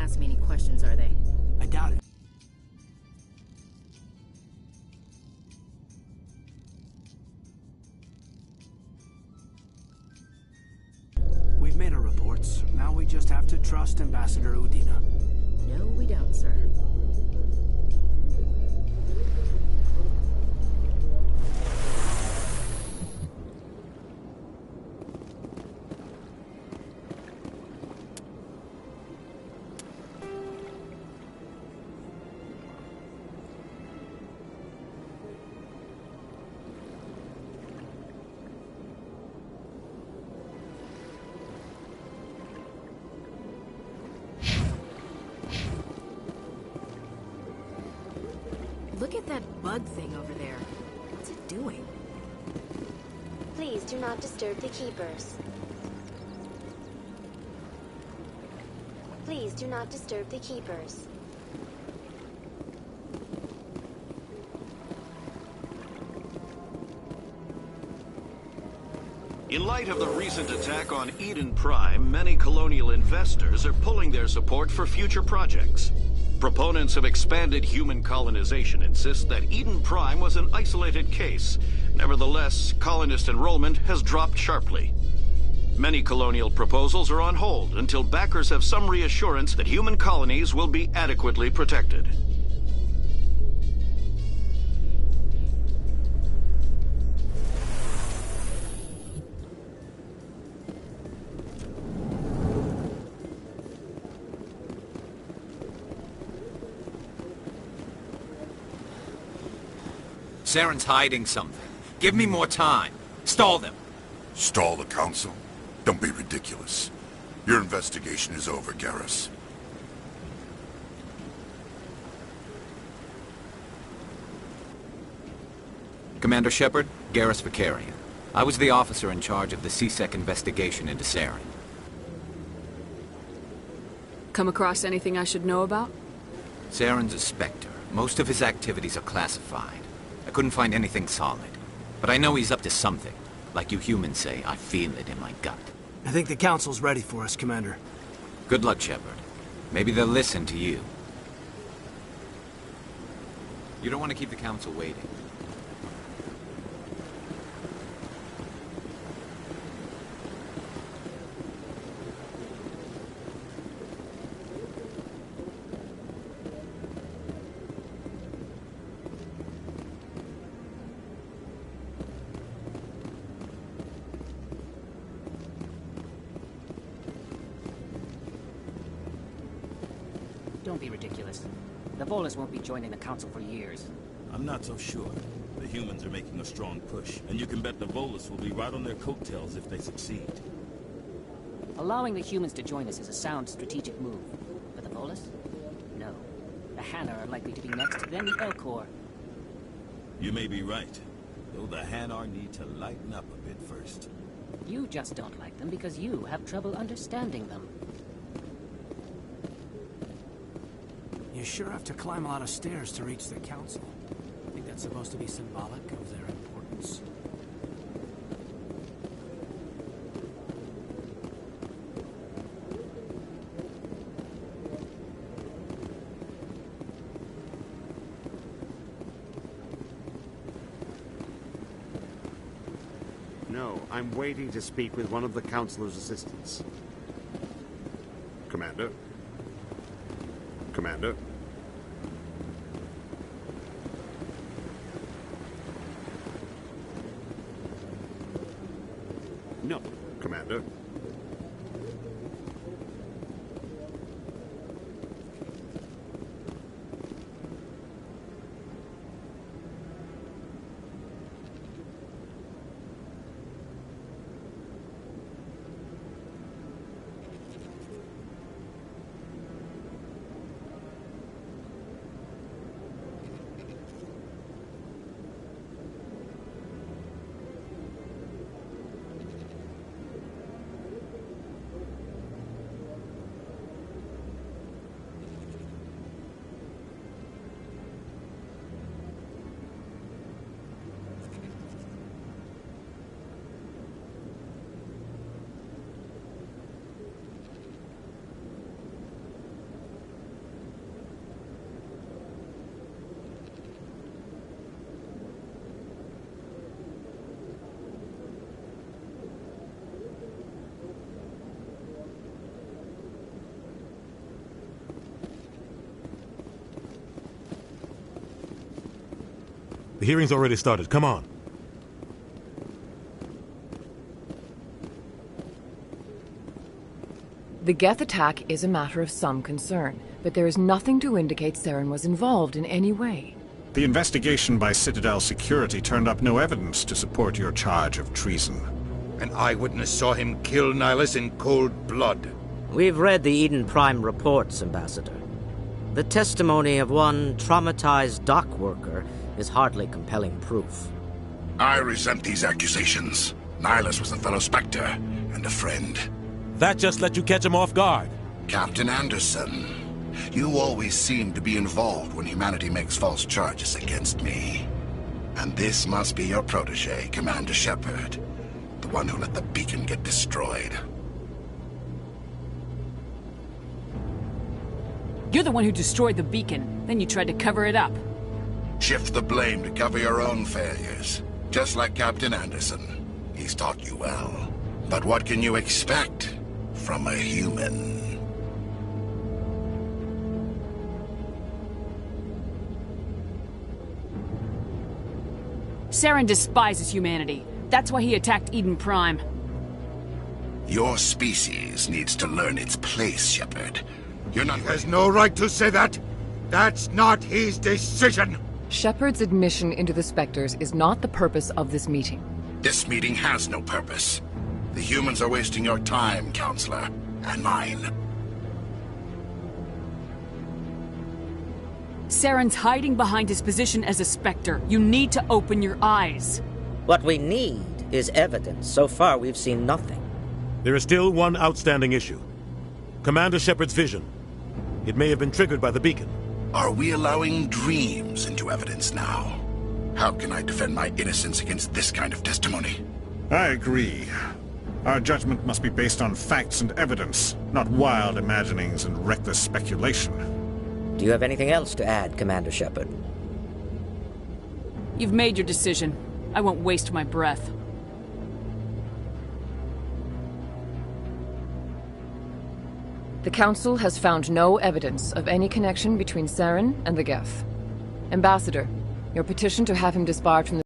ask me any questions, are they? I doubt it. We've made our reports. Now we just have to trust Ambassador Udina. No, we don't, sir. Look at that bug thing over there. What's it doing? Please do not disturb the keepers. Please do not disturb the keepers. In light of the recent attack on Eden Prime, many colonial investors are pulling their support for future projects. Proponents of expanded human colonization insist that Eden Prime was an isolated case. Nevertheless, colonist enrollment has dropped sharply. Many colonial proposals are on hold until backers have some reassurance that human colonies will be adequately protected. Saren's hiding something. Give me more time. Stall them. Stall the Council? Don't be ridiculous. Your investigation is over, Garrus. Commander Shepard, Garrus Vakarian. I was the officer in charge of the C-Sec investigation into Saren. Come across anything I should know about? Saren's a Spectre. Most of his activities are classified. I couldn't find anything solid. But I know he's up to something. Like you humans say, I feel it in my gut. I think the Council's ready for us, Commander. Good luck, Shepard. Maybe they'll listen to you. You don't want to keep the Council waiting. Don't be ridiculous. The Volus won't be joining the Council for years. I'm not so sure. The humans are making a strong push, and you can bet the Volus will be right on their coattails if they succeed. Allowing the humans to join us is a sound strategic move. But the Volus? No. The Hanar are likely to be next, then the Elcor. You may be right, though the Hanar need to lighten up a bit first. You just don't like them because you have trouble understanding them. You sure have to climb a lot of stairs to reach the Council. I think that's supposed to be symbolic of their importance. No, I'm waiting to speak with one of the Councilor's assistants. Commander? Commander? No, Commander. The hearing's already started. Come on. The Geth attack is a matter of some concern, but there is nothing to indicate Saren was involved in any way. The investigation by Citadel Security turned up no evidence to support your charge of treason. An eyewitness saw him kill Nihilus in cold blood. We've read the Eden Prime reports, Ambassador. The testimony of one traumatized dock worker is hardly compelling proof. I resent these accusations. Nihilus was a fellow Spectre and a friend. That just let you catch him off guard. Captain Anderson, you always seem to be involved when humanity makes false charges against me. And this must be your protege, Commander Shepard. The one who let the beacon get destroyed. You're the one who destroyed the beacon, then you tried to cover it up. Shift the blame to cover your own failures. Just like Captain Anderson. He's taught you well. But what can you expect from a human? Saren despises humanity. That's why he attacked Eden Prime. Your species needs to learn its place, Shepard. You're not... He has no right to say that. That's not his decision. Shepard's admission into the Spectres is not the purpose of this meeting. This meeting has no purpose. The humans are wasting your time, Counselor, and mine. Saren's hiding behind his position as a Spectre. You need to open your eyes. What we need is evidence. So far, we've seen nothing. There is still one outstanding issue. Commander Shepard's vision. It may have been triggered by the beacon. Are we allowing dreams into evidence now? How can I defend my innocence against this kind of testimony? I agree. Our judgment must be based on facts and evidence, not wild imaginings and reckless speculation. Do you have anything else to add, Commander Shepard? You've made your decision. I won't waste my breath. The Council has found no evidence of any connection between Saren and the Geth. Ambassador, your petition to have him disbarred from the...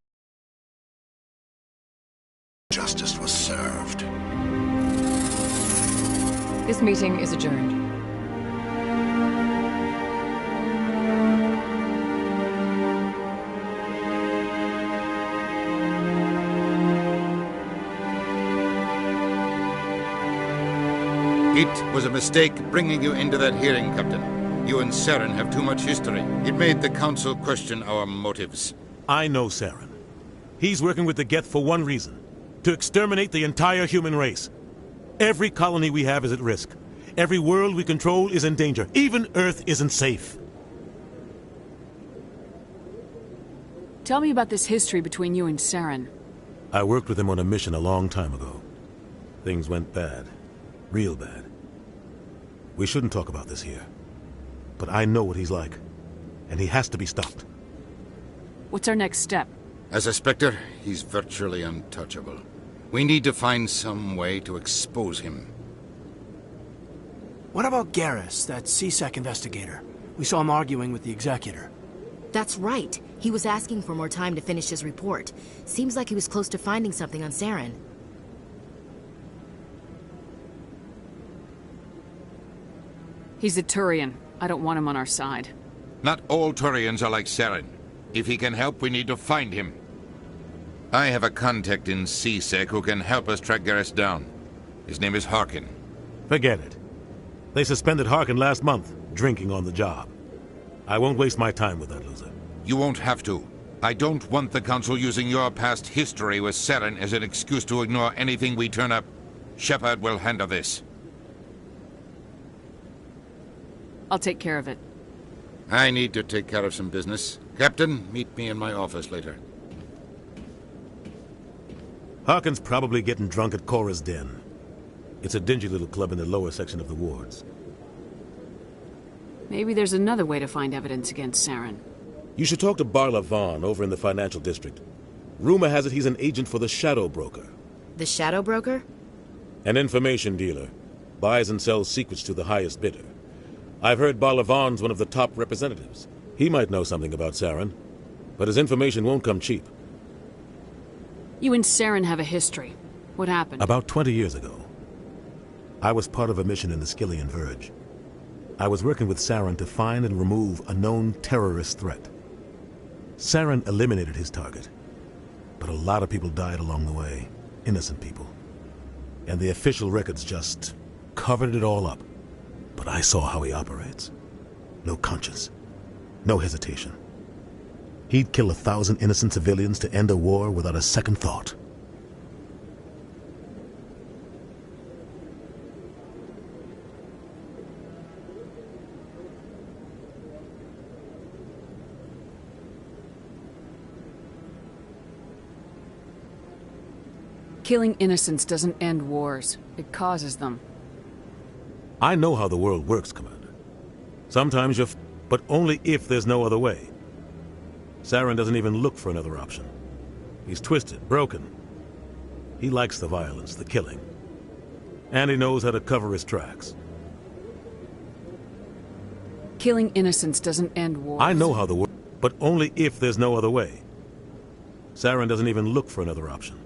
Justice was served. This meeting is adjourned. It was a mistake bringing you into that hearing, Captain. You and Saren have too much history. It made the Council question our motives. I know Saren. He's working with the Geth for one reason. To exterminate the entire human race. Every colony we have is at risk. Every world we control is in danger. Even Earth isn't safe. Tell me about this history between you and Saren. I worked with him on a mission a long time ago. Things went bad. Real bad. We shouldn't talk about this here. But I know what he's like. And he has to be stopped. What's our next step? As a Spectre, he's virtually untouchable. We need to find some way to expose him. What about Garrus, that C-Sec investigator? We saw him arguing with the Executor. That's right. He was asking for more time to finish his report. Seems like he was close to finding something on Saren. He's a Turian. I don't want him on our side. Not all Turians are like Saren. If he can help, we need to find him. I have a contact in C-Sec who can help us track Garrus down. His name is Harkin. Forget it. They suspended Harkin last month, drinking on the job. I won't waste my time with that loser. You won't have to. I don't want the Council using your past history with Saren as an excuse to ignore anything we turn up. Shepard will handle this. I'll take care of it. I need to take care of some business. Captain, meet me in my office later. Harkin's probably getting drunk at Cora's Den. It's a dingy little club in the lower section of the wards. Maybe there's another way to find evidence against Saren. You should talk to Barla Vaughn over in the financial district. Rumor has it he's an agent for the Shadow Broker. The Shadow Broker? An information dealer. Buys and sells secrets to the highest bidder. I've heard Barla Vaughn's one of the top representatives. He might know something about Saren. but his information won't come cheap. You and Saren have a history. What happened? About 20 years ago, I was part of a mission in the Skillian Verge. I was working with Saren to find and remove a known terrorist threat. Saren eliminated his target, but a lot of people died along the way, innocent people. And the official records just covered it all up. But I saw how he operates. No conscience, no hesitation. He'd kill 1,000 innocent civilians to end a war without a second thought. Killing innocents doesn't end wars. It causes them. I know how the world works, Commander. Sometimes but only if there's no other way. Saren doesn't even look for another option. He's twisted, broken. He likes the violence, the killing. And he knows how to cover his tracks. Killing innocents doesn't end wars. I know how the world, but only if there's no other way. Saren doesn't even look for another option.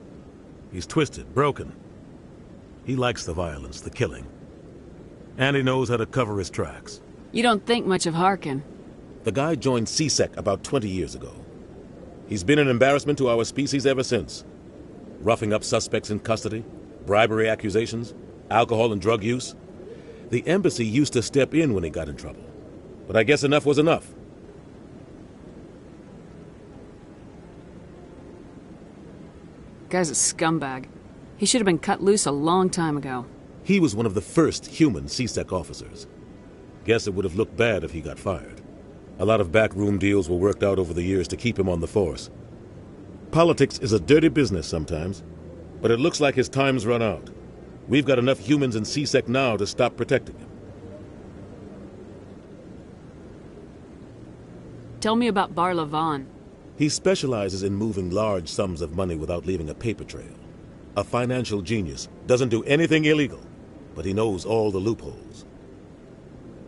He's twisted, broken. He likes the violence, the killing. And he knows how to cover his tracks. You don't think much of Harkin. The guy joined C-Sec about 20 years ago. He's been an embarrassment to our species ever since. Roughing up suspects in custody, bribery accusations, alcohol and drug use. The embassy used to step in when he got in trouble. But I guess enough was enough. Guy's a scumbag. He should have been cut loose a long time ago. He was one of the first human C-Sec officers. Guess it would have looked bad if he got fired. A lot of backroom deals were worked out over the years to keep him on the force. Politics is a dirty business sometimes, but it looks like his time's run out. We've got enough humans in C-Sec now to stop protecting him. Tell me about Bar-Levan. He specializes in moving large sums of money without leaving a paper trail. A financial genius, doesn't do anything illegal, but he knows all the loopholes.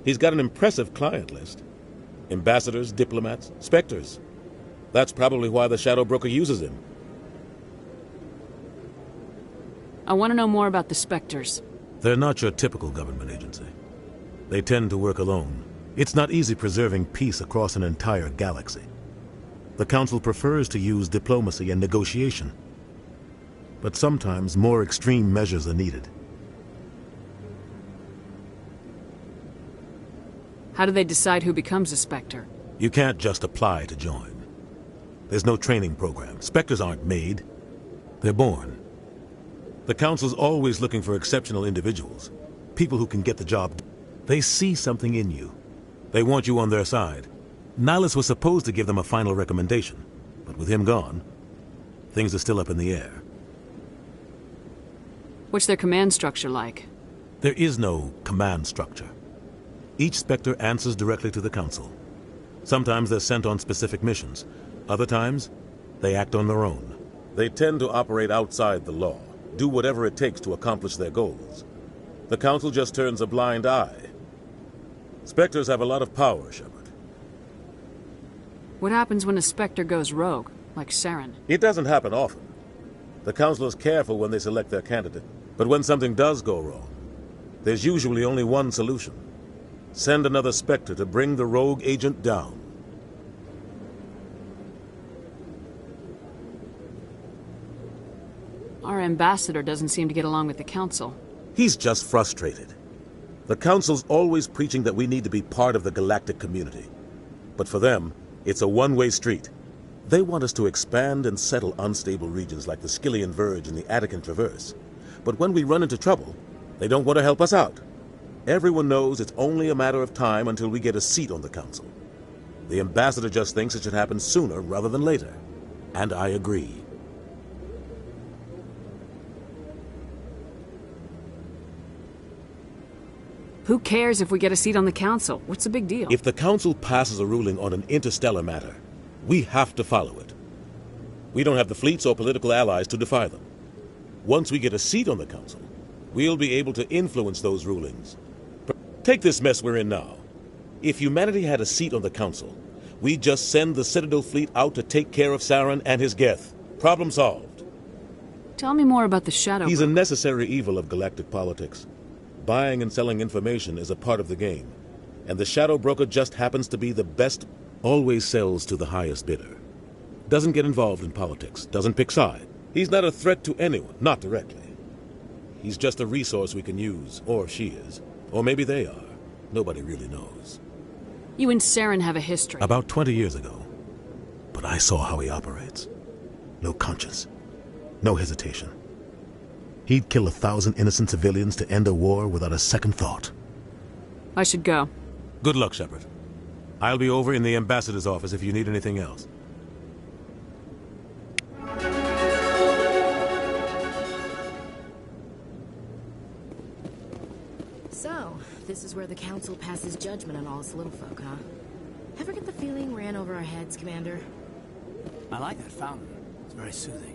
He's got an impressive client list. Ambassadors, diplomats, specters. That's probably why the Shadow Broker uses him. I want to know more about the Spectres. They're not your typical government agency. They tend to work alone. It's not easy preserving peace across an entire galaxy. The Council prefers to use diplomacy and negotiation. But sometimes more extreme measures are needed. How do they decide who becomes a Spectre? You can't just apply to join. There's no training program. Spectres aren't made. They're born. The Council's always looking for exceptional individuals. People who can get the job done. They see something in you. They want you on their side. Nihilus was supposed to give them a final recommendation, but with him gone, things are still up in the air. What's their command structure like? There is no command structure. Each Spectre answers directly to the Council. Sometimes they're sent on specific missions. Other times, they act on their own. They tend to operate outside the law, do whatever it takes to accomplish their goals. The Council just turns a blind eye. Spectres have a lot of power, Shepard. What happens when a Spectre goes rogue, like Saren? It doesn't happen often. The Council is careful when they select their candidate. But when something does go wrong, there's usually only one solution. Send another Spectre to bring the rogue agent down. Our ambassador doesn't seem to get along with the Council. He's just frustrated. The Council's always preaching that we need to be part of the galactic community. But for them, it's a one-way street. They want us to expand and settle unstable regions like the Skillian Verge and the Attican Traverse. But when we run into trouble, they don't want to help us out. Everyone knows it's only a matter of time until we get a seat on the Council. The ambassador just thinks it should happen sooner rather than later. And I agree. Who cares if we get a seat on the Council? What's the big deal? If the Council passes a ruling on an interstellar matter, we have to follow it. We don't have the fleets or political allies to defy them. Once we get a seat on the Council, we'll be able to influence those rulings. Take this mess we're in now. If humanity had a seat on the Council, We just send the Citadel fleet out to take care of Saren and his Geth. Problem solved. Tell me more about the Shadow He's a Broker. necessary evil of galactic politics. Buying and selling information is a part of the game. And the Shadow Broker just happens to be the best, always sells to the highest bidder. Doesn't get involved in politics, doesn't pick side. He's not a threat to anyone, not directly. He's just a resource we can use, or she is. Or maybe they are. Nobody really knows. You and Saren have a history. About 20 years ago. But I saw how he operates. No conscience. No hesitation. He'd kill 1,000 innocent civilians to end a war without a second thought. I should go. Good luck, Shepard. I'll be over in the ambassador's office if you need anything else. So, this is where the Council passes judgment on all us little folk, huh? Ever get the feeling ran over our heads, Commander? I like that fountain. It's very soothing.